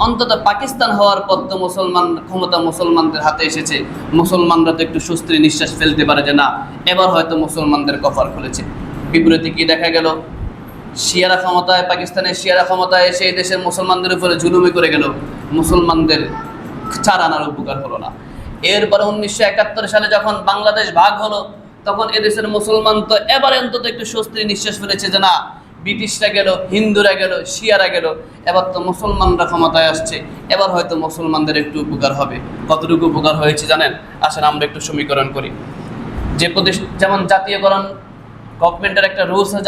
অন্তত পাকিস্তান হওয়ার পর তো ক্ষমতা মুসলমানদের হাতে এসেছে, মুসলমানরা তো একটু স্বস্তির নিঃশ্বাস ফেলতে পারে যে না, এবার হয়তো মুসলমানদের কপাল খুলেছে। বিপরীতে কি দেখা গেল? পাকিস্তানের শিয়ারা ক্ষমতায় এসে এই দেশের মুসলমানদের উপরে জুলুমি করে গেল, মুসলমানদের 4 আনার উপকার হলো না। এরপরে 1971 সালে যখন বাংলাদেশ ভাগ হলো, তখন এদেশের মুসলমান তো এবারে অন্তত একটু স্বস্তির নিঃশ্বাস ফেলেছে যে না, ব্রিটিশরা গেল, হিন্দুরা গেল, শিয়ারা গেল, এবার তো মুসলমানরা ক্ষমতায় আসছে, এবার হয়তো মুসলমানদের একটু উপকার হবে। কতটুকু উপকার হয়েছে জানেন? আসেন আমরা একটু সমীকরণ করি। যেমন জাতীয়করণ, গভর্নমেন্টের একটা রুলস আছে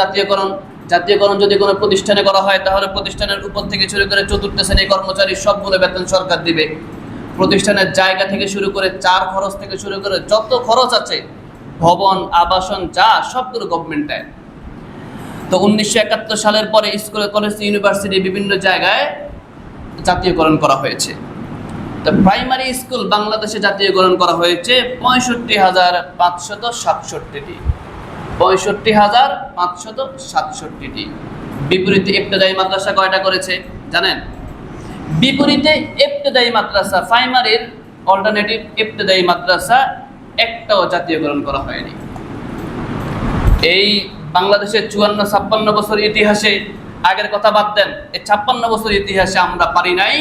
জাতীয়করণ যদি কোনো প্রতিষ্ঠানে করা হয়, তাহলে প্রতিষ্ঠানের উপর থেকে শুরু করে 4র্থ শ্রেণীর কর্মচারী সবগুলো বেতন সরকার দিবে। প্রতিষ্ঠানের জায়গা থেকে শুরু করে 4 খরচ থেকে শুরু করে যত খরচ আছে ভবন, আবাসন যা সবগুলো গভর্নমেন্ট দেয়। তো 1971 সালের পরে স্কুল, কলেজ, ইউনিভার্সিটি বিভিন্ন জায়গায় জাতীয়করণ করা হয়েছে। তো প্রাইমারি স্কুল বাংলাদেশে জাতীয়করণ করা হয়েছে 65,567টি। 65,567টি। বিপরীতে ইবতেদায়ী মাদ্রাসা কয়টা করেছে জানেন? বিপরীতে ইবতেদায়ী মাদ্রাসা, প্রাইমারির অল্টারনেটিভ ইবতেদায়ী মাদ্রাসা একটাও জাতীয়করণ করা হয়নি। এই বাংলাদেশের 54-56 বছর ইতিহাসে, আগের কথা বাদ দেন, এই 56 বছর ইতিহাসে আমরা পারি নাই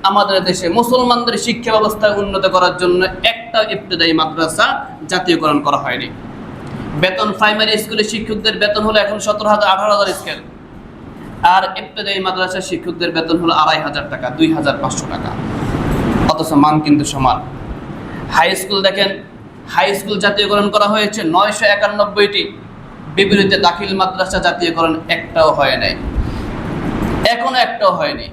আমাদের দেশে মুসলমানদের শিক্ষা ব্যবস্থা উন্নত করার জন্য একটা ইবতেদায়ী মাদ্রাসা জাতীয়করণ করা হয়নি। বেতন প্রাইমারি স্কুলের শিক্ষকদের বেতন হলো এখন 17,000-18,000 স্কেল, আর ইবতেদায়ী মাদ্রাসার শিক্ষকদের বেতন হলো 2,500 টাকা, 2,500 টাকা, অথচ মান কিন্তু সমান। হাই স্কুল দেখেন, হাই স্কুল জাতীয়করণ করা হয়েছে 991টি, বিপরীতে দাখিল মাদ্রাসা জাতীয়করণ একটাও হয় নাই, এখনো একটাও হয়নি।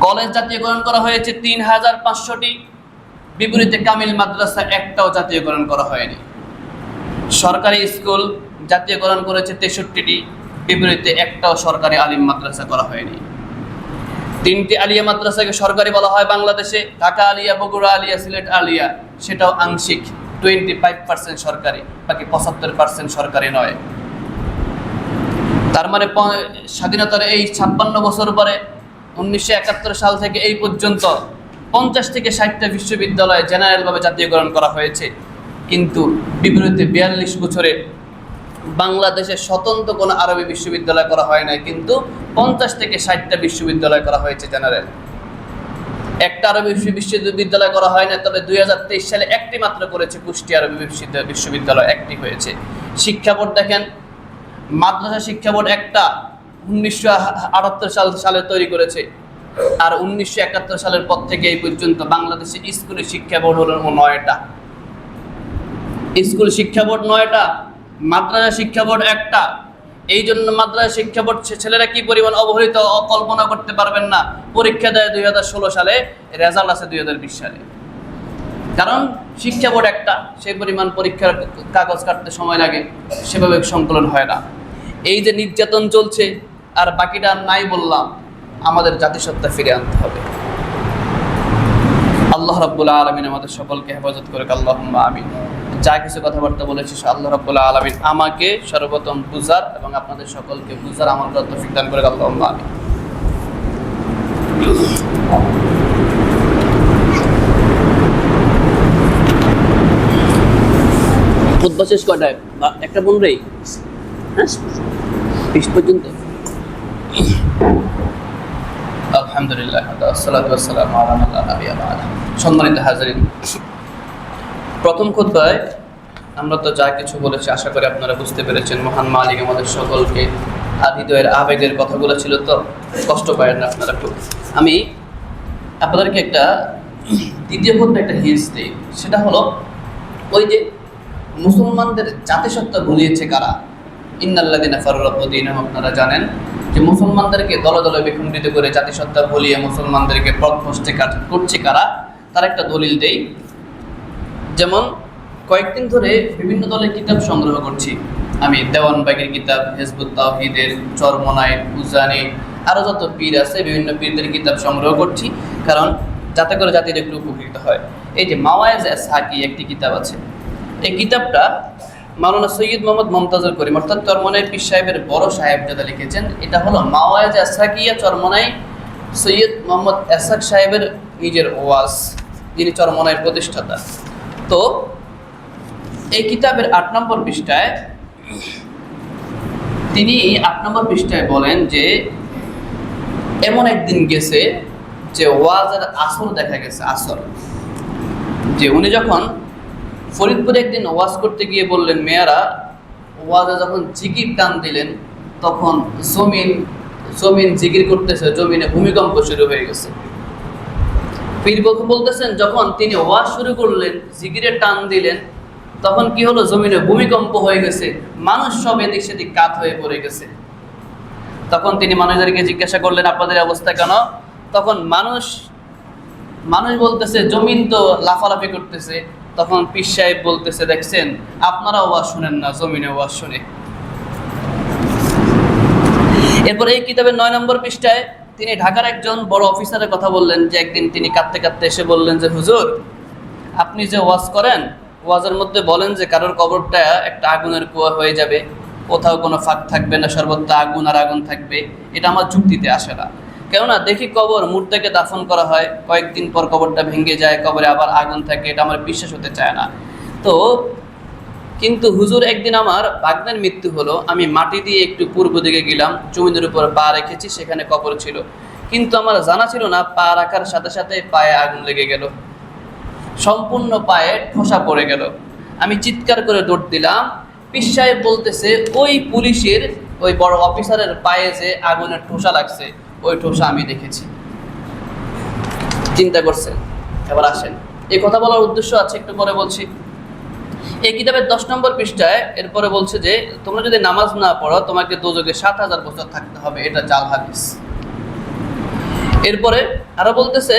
কলেজ জাতীয়করণ করা হয়েছে 3,500টি, বিপরীতে কামিল মাদ্রাসা একটাও জাতীয়করণ করা হয়নি। সরকারি স্কুল জাতীয়করণ করেছে 63টি, বিপরীতে একটাও সরকারি আলিম মাদ্রাসা করা হয়নি। 3টি আলিয়া মাদ্রাসাকে সরকারি বলা হয় বাংলাদেশে, ঢাকা আলিয়া, বগুড়া আলিয়া, সিলেট আলিয়া, সেটাও আংশিক 25% সরকারি, বাকি 75% সরকারি নয়। তার মানে স্বাধীনতার এই 56 বছর পরে 1971 সাল থেকে এই পর্যন্ত 50 থেকে 60টা বিশ্ববিদ্যালয় জেনারেলভাবে জাতীয়করণ করা হয়েছে, কিন্তু বিপরীতে 42 বছরে বাংলাদেশে স্বতন্ত্র কোনো আরবি বিশ্ববিদ্যালয় করা হয় না, কিন্তু 50 থেকে 60টা বিশ্ববিদ্যালয় করা হয়েছে জেনারেল। একটা আরবি বিশ্ববিদ্যালয় করা হয় না, তবে 2023 সালে একটি মাত্র করেছে কুষ্টিয়া আরবি বিশ্ববিদ্যালয়, একটি হয়েছে। শিক্ষা বোর্ড দেখেন, মাদ্রাসা শিক্ষা বোর্ড একটা 1978 সালে তৈরি করেছে, আর 1971 সালের পর থেকে এই পর্যন্ত বাংলাদেশে স্কুলের শিক্ষা বোর্ড হলো 9টা। স্কুল শিক্ষা বোর্ড 9টা, মাদ্রাসা শিক্ষা বোর্ড একটা। এই জন্য মাদ্রাসা শিক্ষা বোর্ড ছেলেরা কি পরিমাণ অবহেলিত কল্পনা করতে পারবেন না। পরীক্ষা দেয় 2016 সালে, রেজাল্ট আছে 2020 সালে। কারণ শিক্ষা বোর্ড একটা, সেই পরিমাণ পরীক্ষার কাগজ কাটতে সময় লাগে, সেভাবে সংকলন হয় না। এই যে নির্যাতন চলছে, আর বাকিটা নাই বললাম, আমাদের জাতিসত্তা ফিরে আনতে হবে। আল্লাহ রাব্বুল আলামিন আমাদের সকলকে হেফাজত করুক, আল্লাহুম্মা আমিন। যা কিছু কথাবার্তা বলেছি আল্লাহ রাব্বুল আলামিন আমাকে সর্বপ্রথম বুঝার এবং আপনাদের সকলকে বুঝার আমল করার তৌফিক দান করুক, আল্লাহুম্মা আমিন। খুতবা শেষ কয়টায়? একটা 15 হ্যাঁ, 20 পর্যন্ত। আলহামদুলিল্লাহ, আসসালাতু ওয়াসসালামু আলা মান লা নাবিয়্যা বা'দা। সম্মানিত হাজিরিন, প্রথম খুতবায় আমরা তো যা কিছু বলেছি আশা করি আপনারা বুঝতে পেরেছেন। মহান মালিক আমাদের সকলকে হৃদয়ের আবেগের কথাগুলো ছিল, তো কষ্ট পাবেন না আপনারা খুব। আমি আপনাদেরকে একটা দ্বিতীয় খুতবা একটা হিন্স দিই, সেটা হলো ওই যে মুসলমানদের জাতিসত্তা ভুলিয়েছে কারা? ইন্নাল্লাযীনা ফাররাকু দীনাহুম, আপনারা জানেন যে মুসলমানদেরকে দলে দলে বিখণ্ডিত করে জাতিসত্তা ভুলিয়ে মুসলমানদেরকে পথভ্রষ্ট করছে কারা? তার একটা দলিল দেই। যেমন কয়েকদিন ধরে বিভিন্ন দলের কিতাব সংগ্রহ করছি আমি, দেওয়ানবাগীর কিতাব, হিজবুত তাওহীদের, চরমনাই, উজানি, আরও যত পীর আছে বিভিন্ন পীরদের কিতাব সংগ্রহ করছি, কারণ যাতে করে জাতির একটু উপকৃত হয়। এই যে মাওয়ায়েজ ইসহাকি একটি কিতাব আছে, এই কিতাবটা মাওলানা সৈয়দ মোহাম্মদ মুমতাজুল করিম অর্থাৎ চরমনাই পীর সাহেবের বড় সাহেবজাদা লিখেছেন। এটা হলো মাওয়ায়েজ ইসহাকিয়া, চরমনাই সৈয়দ মোহাম্মদ ইসহাক সাহেবের নিজের ওয়াজ, যিনি চরমনাইয়ের প্রতিষ্ঠাতা। তো এই কিতাবের 8 নম্বর পৃষ্ঠায় তিনি 8 নম্বর পৃষ্ঠায় বলেন যে এমন একদিন গেছে যে ওয়াজের আসর দেখা গেছে, আসর, যে উনি যখন ফরিদপুরে একদিন ওয়াজ করতে গিয়ে বললেন, মেয়েরা ওয়াজে যখন জিকির টান দিলেন তখন জমিন জিকির করতেছে, জমিনে ভূমিকম্প শুরু হয়ে গেছে। পীর বলতেছেন যখন তিনি ওয়াজ শুরু করলেন, জিকিরের টান দিলেন, তখন কি হলো? জমিনে ভূমিকম্প হয়ে গেছে, মানুষ সব এদিক সেদিক কাত হয়ে পড়ে গেছে। তখন তিনি মানুষদেরকে জিজ্ঞাসা করলেন, আপনাদের অবস্থা কেন? তখন মানুষ বলতেছে, জমিন তো লাফালাফি করতেছে, তখন পীর সাহেব বলতেছে, দেখছেন আপনারা ওয়াজ শুনেন না, জমিনে ওয়াজ শুনে। এরপর এই কিতাবের 9 নম্বর পৃষ্ঠায় তিনি ঢাকার একজন বড় অফিসারের কথা বললেন, যে একদিন তিনি কাঁদতে কাঁদতে এসে বললেন যে হুজুর, আপনি যে ওয়াজ করেন, ওয়াজের মধ্যে বলেন যে কারোর কবরটা একটা আগুনের কুয়া হয়ে যাবে, কোথাও কোনো ফাঁক থাকবে না, সর্বত্র আগুন আর আগুন থাকবে। এটা আমার যুক্তিতে আসে না। কেননা দেখি কবর মুর্দাকে দাফন করা হয়, কয়েকদিন পর কবরটা ভেঙে যায়, কবরে আবার আগুন থাকে, এটা আমার বিশ্বাস হতে চায় না। তো কিন্তু হুজুর, একদিন আমার ভাগ্নের মৃত্যু হলো, আমি মাটি দিয়ে একটু পূর্ব দিকে গেলাম, জমিনের উপর পা রেখেছি, সেখানে কবর ছিল, কিন্তু আমার জানা ছিল না পা রাখার সাথে সাথে পায়ে আগুন লেগে গেল, সম্পূর্ণ পায়ে ঠোসা পড়ে গেল। আমি চিৎকার করে দৌড় দিলাম। পীর সাহেব বলতেছে, ওই পুলিশের ওই বড় অফিসারের পায়ে যে আগুনের ঠোসা লাগছে, ওই ঠোসা আমি দেখেছি। চিন্তা করছেন? এবার আসেন, এই কথা বলার উদ্দেশ্য আছে, একটু পরে বলছি। এই কিতাবের 10 নম্বর পৃষ্ঠায় এরপরে বলছে যে তোমরা যদি নামাজ না পড়ো, তোমাকে দোজখে 7000 বছর থাকতে হবে, এটা জাল হাদিস। এরপরে আরো বলতেছে,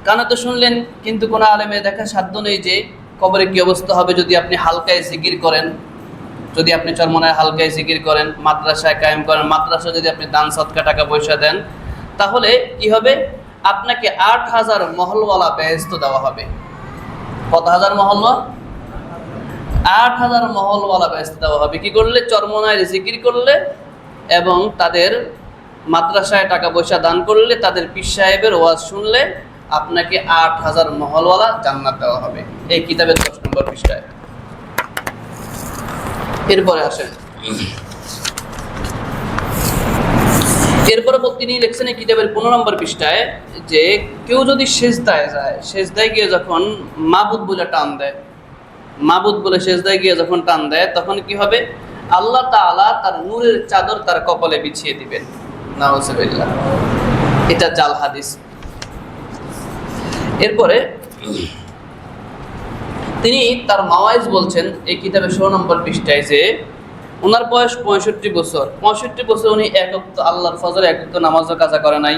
কানে তো শুনলেন, কিন্তু কোনো আলেমে দেখা সাধ্য নেই যে কবরে কি অবস্থা হবে যদি আপনি হালকায় জিকির করেন, যদি আপনি চরমনায় হালকায় জিকির করেন, মাদ্রাসায় কায়েম করেন, মাদ্রাসায় যদি আপনি দান সদকা টাকা পয়সা দেন, তাহলে কি হবে? আপনাকে 8000 মহলওয়ালা বেহেশত দেওয়া হবে। কত হাজার মহল্লা? 8000 মহলওয়ালা বেহেশত দেওয়া হবে। কি করলে? চরমনায় জিকির করলে এবং তাদের মাদ্রাসায় টাকা পয়সা দান করলে, তাদের পীর সাহেবের ওয়াজ শুনলে আপনাকে 8000 মহলওয়ালা জান্নাত দেওয়া হবে। এই কিতাবের 10 নম্বর পৃষ্ঠায়। এরপরে আসেন, এরপরে তিনি লিখছেন এই কিতাবের 15 নম্বর পৃষ্ঠায় যে কেউ যদি সেজদায় যায়, সেজদায় গিয়ে যখন মাবুদ বলে টান দেয়, মাবুদ বলে সেজদায় গিয়ে যখন টান দেয়, তখন কি হবে? আল্লাহ তাআলা তার নূরের চাদর তার কপালে বিছিয়ে দিবেন। নাউজুবিল্লাহ। এটা জাল হাদিস। এরপরে তিনি তার মাওয়াইজ বলছেন এই কিতাবে 16 নম্বর পৃষ্ঠায় যে ওনার বয়স 65 বছর। 65 বছর উনি এক ওয়াক্ত আল্লাহর ফজরে এক ওয়াক্ত নামাজও কাজা করে নাই।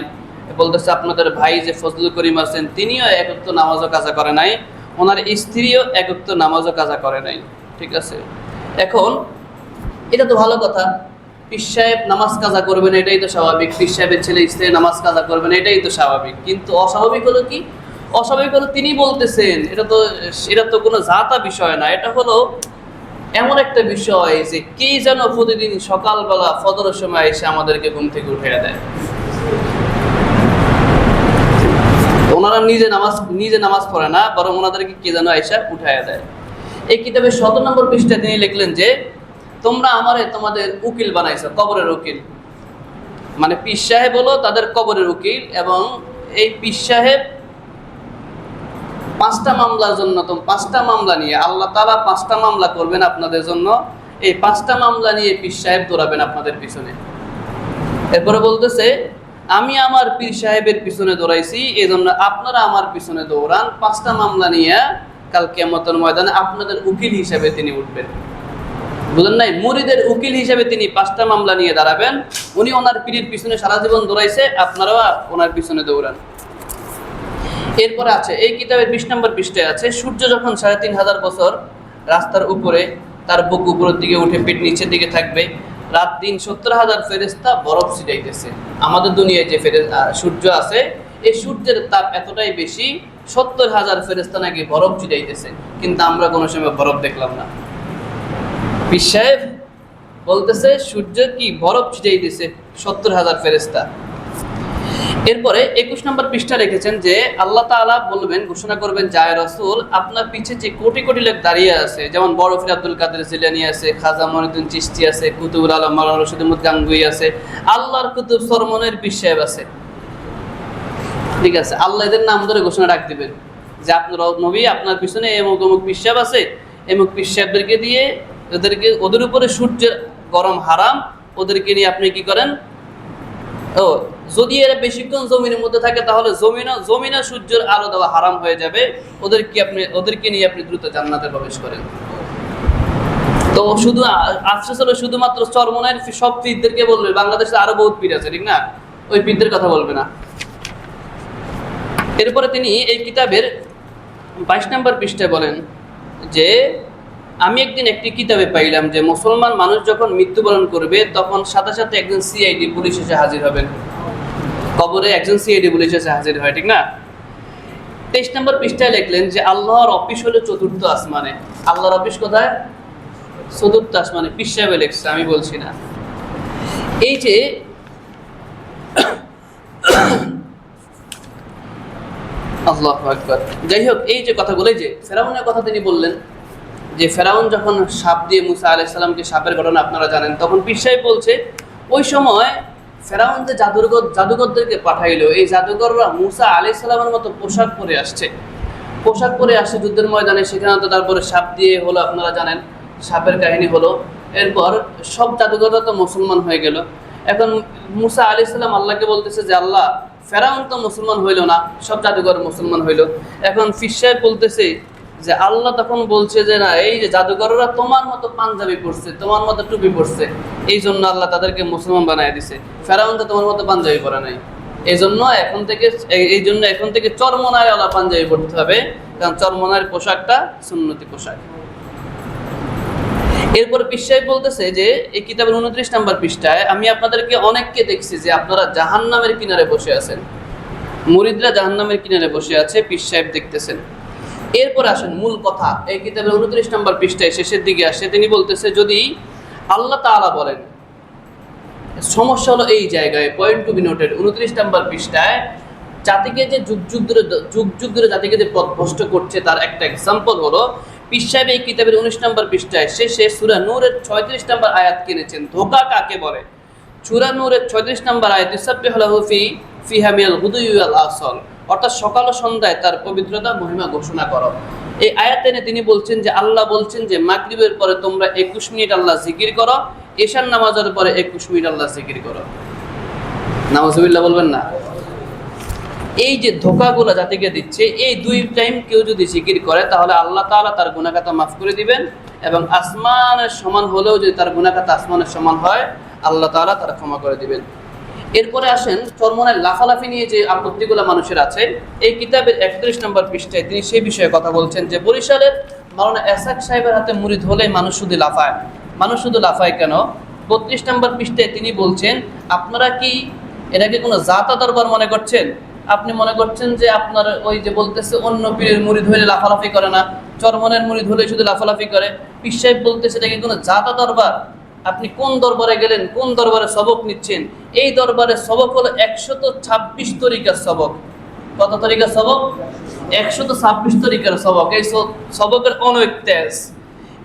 বলতেছে আপনাদের ভাই যে ফজলুল করিম আছেন, তিনিও এক ওয়াক্ত নামাজও কাজা করে নাই, ওনার স্ত্রীও এক ওয়াক্ত নামাজও কাজা করে নাই। ঠিক আছে, এখন এটা তো ভালো কথা, পীর সাহেব নামাজ কাজা করবেন, এটাই তো স্বাভাবিক। পীর সাহেবের ছেলে স্ত্রী নামাজ কাজা করবেন, এটাই তো স্বাভাবিক। কিন্তু অস্বাভাবিক হলো কি? অস্বাভাবিক হলো তিনি বলতেছেন এটা তো কোনো জাতা বিষয় না, এটা হলো এমন একটা বিষয় যে কে যেন প্রতিদিন সকালবেলা ফজরের সময় এসে আমাদেরকে ঘুম থেকে উঠিয়ে দেয়। ওনারা নিজে নামাজ পড়ে না, বরং ওনাদেরকে কে যেন এসে উঠাইয়া দেয়। এই কিতাবের 17 নম্বর পৃষ্ঠায় তিনি লিখলেন যে তোমরা আমারে তোমাদের উকিল বানাইছো, কবরের উকিল। মানে পীর সাহেব হলো তাদের কবরের উকিল, এবং এই পীর সাহেব 5টা মামলার জন্য, 5টা মামলা নিয়ে আল্লাহ তাআলা 5টা মামলা করবেন আপনাদের জন্য। এই 5টা মামলা নিয়ে পীর সাহেব দৌড়াবেন আপনাদের পিছনে। এরপরে বলতেছে, আমি আমার পীর সাহেবের পিছনে দৌড়াইছি, এই জন্য আপনারা আমার পিছনে দৌড়ান। 5টা মামলা নিয়ে কাল কিয়ামতের ময়দানে আপনাদের উকিল হিসেবে তিনি উঠবেন। বুঝলেন নাই? মুরিদের উকিল হিসেবে তিনি 5টা মামলা নিয়ে দাঁড়াবেন। উনি ওনার পীরের পিছনে সারা জীবন দৌড়াইছে, আপনারাও ওনার পিছনে দৌড়ান। এরপরে আছে এই কিতাবের 20 নম্বর পৃষ্ঠায় আছে, সূর্য যখন 3500 বছর রাস্তার উপরে তার বুক উপরের দিকে উঠে পেট নিচের দিকে থাকবে, রাত দিন 70,000 ফেরেশতা বরফ ছিটাইতেছে। আমাদের দুনিয়ায় যে সূর্য আছে, এই সূর্যের তাপ এতটাই বেশি, 70,000 ফেরেশতা নাকি বরফ ছিটাইতেছে, কিন্তু আমরা কোনো সময় বরফ দেখলাম না। পীর সাহেব বলতেছে সূর্য কি বরফ ছিটাইতেছে, 70,000 ফেরেশতা। এরপরে 21 নম্বর পৃষ্ঠা রেখেছেন যে আল্লাহ তাআলা বলবেন, ঘোষণা করবেন, যায় রাসূল আপনার পিছে যে কোটি কোটি লোক দাঁড়িয়ে আছে, যেমন বরফির আব্দুল কাদের জিলানী আছে, খাজা মঈনুদ্দিন চিশতি আছে, কুতুবুল আলম মাওলানা রশিদ আহমদ গাঙ্গুহি আছে, আল্লাহর কুতুব সরমনের পীর সাহেব আছে। ঠিক আছে, আল্লাহ এদের নাম ধরে ঘোষণা রাখ দিবেন যে আপনার নবী, আপনার পিছনে এমুক অমুক পীর সাহেব আছে, এমুক পীর সাহেবদেরকে দিয়ে ওদের উপরে সূর্যের গরম হারাম, ওদেরকে নিয়ে আপনি কি করেন? যদি এরা বেশিক্ষণ জমিনের মধ্যে থাকে তাহলে জমিনে সূর্যের আলো দেওয়া হারাম হয়ে যাবে, ওদেরকে নিয়ে আপনি দ্রুত জান্নাতে প্রবেশ করেন। তো শুধু আফসোস হলো শুধুমাত্র চরমনায়ের সব পীরদেরকে বলবে, বাংলাদেশে আরো বহুত পীর আছে, ঠিক না? ওই পীরদের কথা বলবে না। এরপরে তিনি এই কিতাবের 22 নম্বর পৃষ্ঠায় বলেন যে আমি একদিন একটি কিতাবে পাইলাম যে মুসলমান মানুষ যখন মৃত্যুবরণ করবে তখন সাথে সাথে একজন সিআইডি পুলিশ এসে হাজির হবেন। কবরে একজন সিআইডি পুলিশ এসে হাজির হয়, ঠিক না? 23 নম্বর পৃষ্ঠায় লিখলেন যে আল্লাহর অফিস হলো চতুর্থ আসমানে। আল্লাহর অফিস কোথায়? চতুর্থ আসমানে। পীর সাহেব লিখছে, আমি বলছি না। এই যে আল্লাহু আকবার। যাই হোক, এই যে কথাগুলো, যে ফেরাউনের কথা তিনি বললেন যে ফেরাউন যখন সাপ দিয়ে মুসা আলাইহিস সালামকে সাপের ঘটনা আপনারা জানেন, তখন পীর সাহেব বলছে ওই সময় ফেরাউন যে জাদুকরদেরকে পাঠাইলো, এই জাদুকররা মুসা আলাইহিস সালামের মতো পোশাক পরে আসছে যুদ্ধের ময়দানে। সেখানে তো তারপরে সাপ দিয়ে হলো, আপনারা জানেন সাপের কাহিনী হলো। এরপর সব জাদুকররা তো মুসলমান হয়ে গেল। এখন মুসা আলাইহিস সালাম আল্লাহকে বলতেছে যে আল্লাহ, ফেরাউন তো মুসলমান হইল না, সব জাদুকর মুসলমান হইল। এখন পীর সাহেব বলতেছে যে আল্লাহ তখন বলছে যে না, এই যে জাদুকররা তোমার মতো পাঞ্জাবি পরছে, তোমার মতো টুপি পরছে, এই জন্য আল্লাহ তাদেরকে মুসলমান বানায় দিছে। ফেরাউন তো তোমার মতো পাঞ্জাবি পরে নাই, এই জন্য এখন থেকে চরমনায়ওয়ালা পাঞ্জাবি পরতে হবে, কারণ চরমনায়ের পোশাকটা সুন্নতি পোশাক। এরপর পীর সাহেব বলতেছে যে এই কিতাবের 29 নম্বর পৃষ্ঠায় আমি আপনাদেরকে অনেককে দেখছি যে আপনারা জাহান্নামের কিনারে বসে আছেন, মুরিদরা জাহান্নামের কিনারে বসে আছে, পীর সাহেব দেখতেছেন। এরপর আসেন মূল কথা। এই কিতাবের 29 নম্বর পৃষ্ঠায় শেষের দিকে আসে, তিনি বলতেছে যদি আল্লাহ তাআলা বলেন, সমস্যা হলো এই জায়গায়, পয়েন্ট টু বি নোটেড। 29 নম্বর পৃষ্ঠায় জাতিকে যে যুগ যুগ ধরে জাতিকে যে পথভ্রষ্ট করছে তার একটা এক্সাম্পল হলো পীর সাহেব এই কিতাবের 19 নম্বর পৃষ্ঠায় শেষে সূরা নূরের 36 নম্বর আয়াত কিনেছেন। ধোঁকা কাকে বলে? সূরা নূরের 36 নম্বর আয়াত, ইউসাব্বিহু লাহু ফিহা মিনাল গুদুই ওয়াল আসল, অর্থাৎ সকাল ও সন্ধ্যায় তার পবিত্রতা মহিমা ঘোষণা করো। এই আয়াতে তিনি বলছেন যে আল্লাহ বলছেন যে মাগরিবের পরে তোমরা 21 মিনিট আল্লাহ জিকির করো, এশার নামাজের পরে 21 মিনিট আল্লাহ জিকির করো। নাউজুবিল্লাহ বলবেন না? এই যে ধোঁকাগুলো জাতিকে দিচ্ছে, এই দুই টাইম কেউ যদি জিকির করে তাহলে আল্লাহ তাআলা তার গুনাহ খাতা মাফ করে দিবেন, এবং আসমানের সমান হলেও যদি তার গুনাহ খাতা আসমানের সমান হয় আল্লাহ তাআলা তার ক্ষমা করে দিবেন। এরপরে আসেন চরমনায় লাফালাফি নিয়ে যে আপত্তিগুলো মানুষের আছে। এই কিতাবের 31 নম্বর পৃষ্ঠায় তিনি সেই বিষয়ে কথা বলছেন যে বরিশালের মাওলানা এসাক সাহেবের হাতে মুরিদ হলেই মানুষ শুধু লাফায় কেন? 32 নম্বর পৃষ্ঠায় তিনি বলছেন আপনারা কি এটাকে কোনো জাতা দরবার মনে করছেন? আপনি মনে করছেন যে আপনার ওই যে বলতেছে অন্য পীরের মুরিদ হলে লাফালাফি করে না, চরমনের মুরিদ হলে শুধু লাফালাফি করে। পীর সাহেব বলতেছে এটা কি কোনো জাতা দরবার? আপনি কোন দরবারে গেলেন, কোন দরবারে সবক নিচ্ছেন? এই দরবারে সবক হলো 126 তরিকার সবক। কত তরিকার সবক? 126 তরিকার সবক। এই সবকের অনেক তেজ।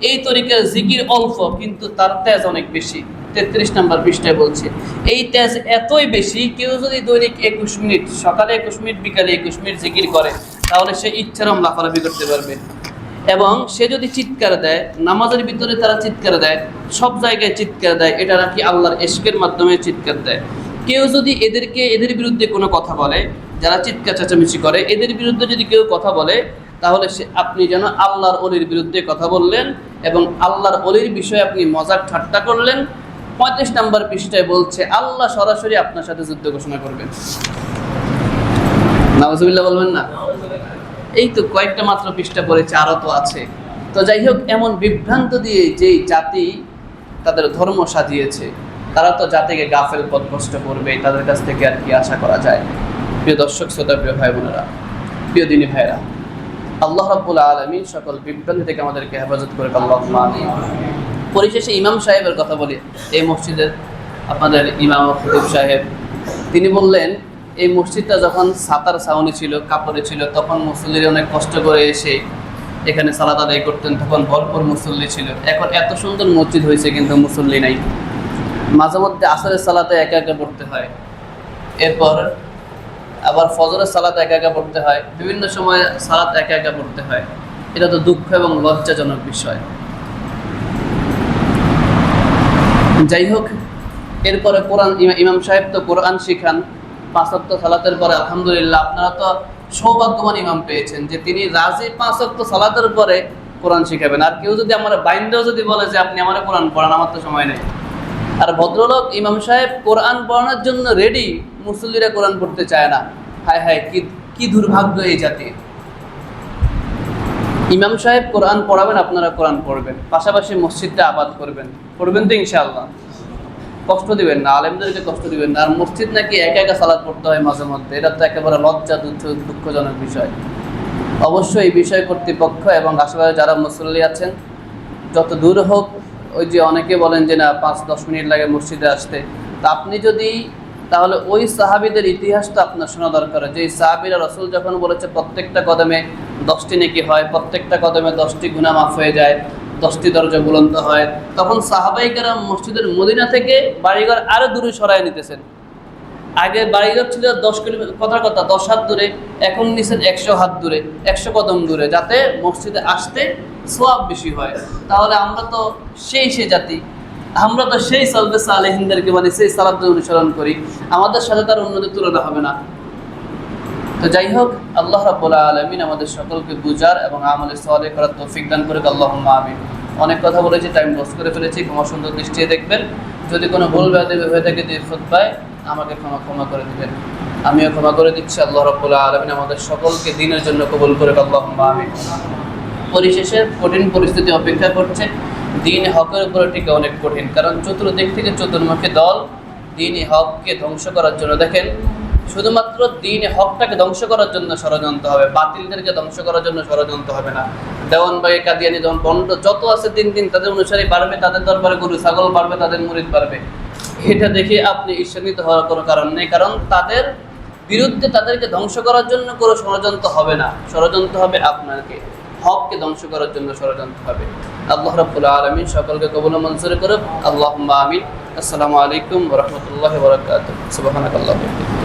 এই তরিকার জিকির অল্প কিন্তু তার তেজ অনেক বেশি। 33 নম্বর পৃষ্ঠায় বলছে এই তেজ এতই বেশি, কেউ যদি দৈনিক 21 মিনিট, সকালে 21 মিনিট, বিকালে 21 মিনিট জিকির করে তাহলে সে ইচ্ছারম লাফালাফি করতে পারবে। এবং সে যদি চিৎকার দেয়, নামাজের ভিতরে তারা চিৎকার দেয়, সব জায়গায় চিৎকার দেয়, এটা নাকি আল্লাহর ইশকের মাধ্যমে চিৎকার দেয়। কেউ যদি এদের বিরুদ্ধে কোনো কথা বলে, যারা চিৎকার চেঁচামেচি করে, এদের বিরুদ্ধে যদি কেউ কথা বলে তাহলে আপনি যেন আল্লাহর ওলির বিরুদ্ধে কথা বললেন এবং আল্লাহর ওলির বিষয়ে আপনি মজাক ঠাট্টা করলেন। 35 নম্বর পৃষ্ঠায় বলছে আল্লাহ সরাসরি আপনার সাথে যুদ্ধ ঘোষণা করবেন। নাউজুবিল্লাহ বলবেন না? এই তো কয়েকটা মাত্র পৃষ্ঠা পড়েছে, আরও তো আছে। তো যাই হোক, এমন বিভ্রান্ত দিয়ে যেই জাতি তাদের ধর্ম সাজিয়েছে তারা তো জাতিকে গাফেল পথভ্রষ্ট করবে, তাদের কাছ থেকে আর কি আশা করা যায়? প্রিয় দর্শক শ্রোতা, প্রিয় ভাই বোনেরা, প্রিয় দিনী ভাইরা, আল্লাহ রাব্বুল আলামিন সকল বিভ্রান্তি থেকে আমাদেরকে হেফাজত করে। আল্লাহুম্মা আমিন। পরিশেষে ইমাম সাহেবের কথা বলি। এই মসজিদের আপনাদের ইমাম খতিব সাহেব, তিনি বললেন এই মসজিদটা যখন ছাতার ছাউনি ছিল, কাপড়ে ছিল, তখন মুসল্লিরা অনেক কষ্ট করে এসে এখানে সালাত আদায় করতেন, তখন ভরপুর মুসল্লি ছিল। এখন এত সুন্দর মসজিদ হয়েছে কিন্তু মুসল্লি নাই। মাঝে মধ্যে আসরের সালাতে একা একা পড়তে হয়, এরপর আবার ফজরের সালাত একা একা পড়তে হয়, বিভিন্ন সময় সালাত একা একা পড়তে হয়। এটা তো দুঃখ এবং লজ্জাজনক বিষয়। যাই হোক, এরপরে কোরআন, ইমাম সাহেব তো কোরআন শিখান 5 ওয়াক্ত সালাতের পরে। আলহামদুলিল্লাহ, আপনারা তো সৌভাগ্যবান ইমাম পেয়েছেন যে তিনি রাজি 5 ওয়াক্ত সালাতের পরে কোরআন শিখাবেন। আর কেউ যদি আমার বাইন্দেও যদি বলে যে আপনি আমার কোরআন পড়ান, আমার তো সময় নেই। আর ভদ্রলোক ইমাম সাহেব কোরআন পড়ানোর জন্য রেডি, মুসল্লিরা কোরআন পড়তে চায় না। হায় হায়, কি দুর্ভাগ্য এই জাতির। ইমাম সাহেব কোরআন পড়াবেন, আপনারা কোরআন পড়বেন, পাশাপাশি মসজিদটা আবাদ করবেন তো ইনশাআল্লাহ। কষ্ট দিবেন না, আলেমদেরকে কষ্ট দিবেন না। আর মসজিদ নাকি একা একা সালাত পড়তে হয় মাঝে মধ্যে, এটা তো একেবারে লজ্জা দুঃখজনক বিষয়। অবশ্যই এই বিষয় কর্তৃপক্ষ এবং আশেপাশে যারা মুসল্লি আছেন, যত দূর হোক, ওই যে অনেকে বলেন যে না 5-10 মিনিট লাগে মসজিদে আসতে, তা আপনি যদি তাহলে ওই সাহাবীদের ইতিহাসটা আপনার শোনা দরকার, যে সাহাবীরা রাসূল যখন বলেছে প্রত্যেকটা কদমে 10টি নেকি হয়, প্রত্যেকটা কদমে 10টি গুনাহ মাফ হয়ে যায়, 10টি দরজা বুলন্দ হয়, তখন সাহাবায়ে কেরাম মসজিদের মদিনা থেকে বাড়িঘর আরো দূরে সরায় নিতেছেন। আগে বাড়িঘর ছিল 10 কিলোমিটার, কথার কথা 10 হাত দূরে, এখন নিছেন 100 হাত দূরে, 100 কদম দূরে, যাতে মসজিদে আসতে সওয়াব বেশি হয়। তাহলে আমরা তো সেই জাতি, আমরা তো সেই সালফে সালেহিনদেরকে মানে সেই সালাত অনুসরণ করি, আমাদের সাথে তার অন্যদের তুলনা হবে না। তো যাই হোক, আল্লাহ রাব্বুল আলামিন আমাদের সকলকে বুঝার এবং আমলে সালেহ করার তৌফিক দান করুক, আল্লাহুম্মা আমিন। অনেক কথা বলেছি, টাইম লস করে ফেলেছি, ক্ষমা সুন্দর দৃষ্টিতে দেখবেন। যদি কোনো ভুল ব্যাধি হয়ে থাকে যে খুতবায়, আমাকে ক্ষমা করে দিবেন, আমিও ক্ষমা করে দিচ্ছি। আল্লাহ রাব্বুল আলামিন আমাদের সকলকে দ্বীনের জন্য কবুল করুক, আল্লাহুম্মা আমিন। পরিশেষে কঠিন পরিস্থিতি অপেক্ষা করছে, দ্বীন হকের উপরে টিকা অনেক কঠিন, কারণ চতুর্দিক থেকে চতুর্মুখী দল দ্বীন হককে ধ্বংস করার জন্য। দেখেন, শুধুমাত্র দ্বীন হকটাকে ধ্বংস করার জন্য ষড়যন্ত্র হবে, বাতিলদেরকে ধ্বংস করার জন্য ষড়যন্ত্র হবে না। দেওয়ানবাগি, কাদিয়ানি, বন্ড যত আছে, দিন দিন তাদের অনুসারী বাড়বে, তাদের দরবারে গরু ছাগল বাড়বে, তাদের মুরিদ বাড়বে। এটা দেখে আপনি ঈর্ষান্বিত হওয়ার কোনো কারণ নেই, কারণ তাদের বিরুদ্ধে, তাদেরকে ধ্বংস করার জন্য কোনো ষড়যন্ত্র হবে না, ষড়যন্ত্র হবে আপনাকে, হককে ধ্বংস করার জন্য ষড়যন্ত্র হবে। আল্লাহ রাব্বুল আলামিন সকলকে কবুল ও মঞ্জুর করুক, আল্লাহুম্মা আমিন। আসসালামু আলাইকুম ওয়া রাহমাতুল্লাহি ওয়া বারাকাতুহু। সুবহানাকাল্লাহি ওয়া বিহামদিহি।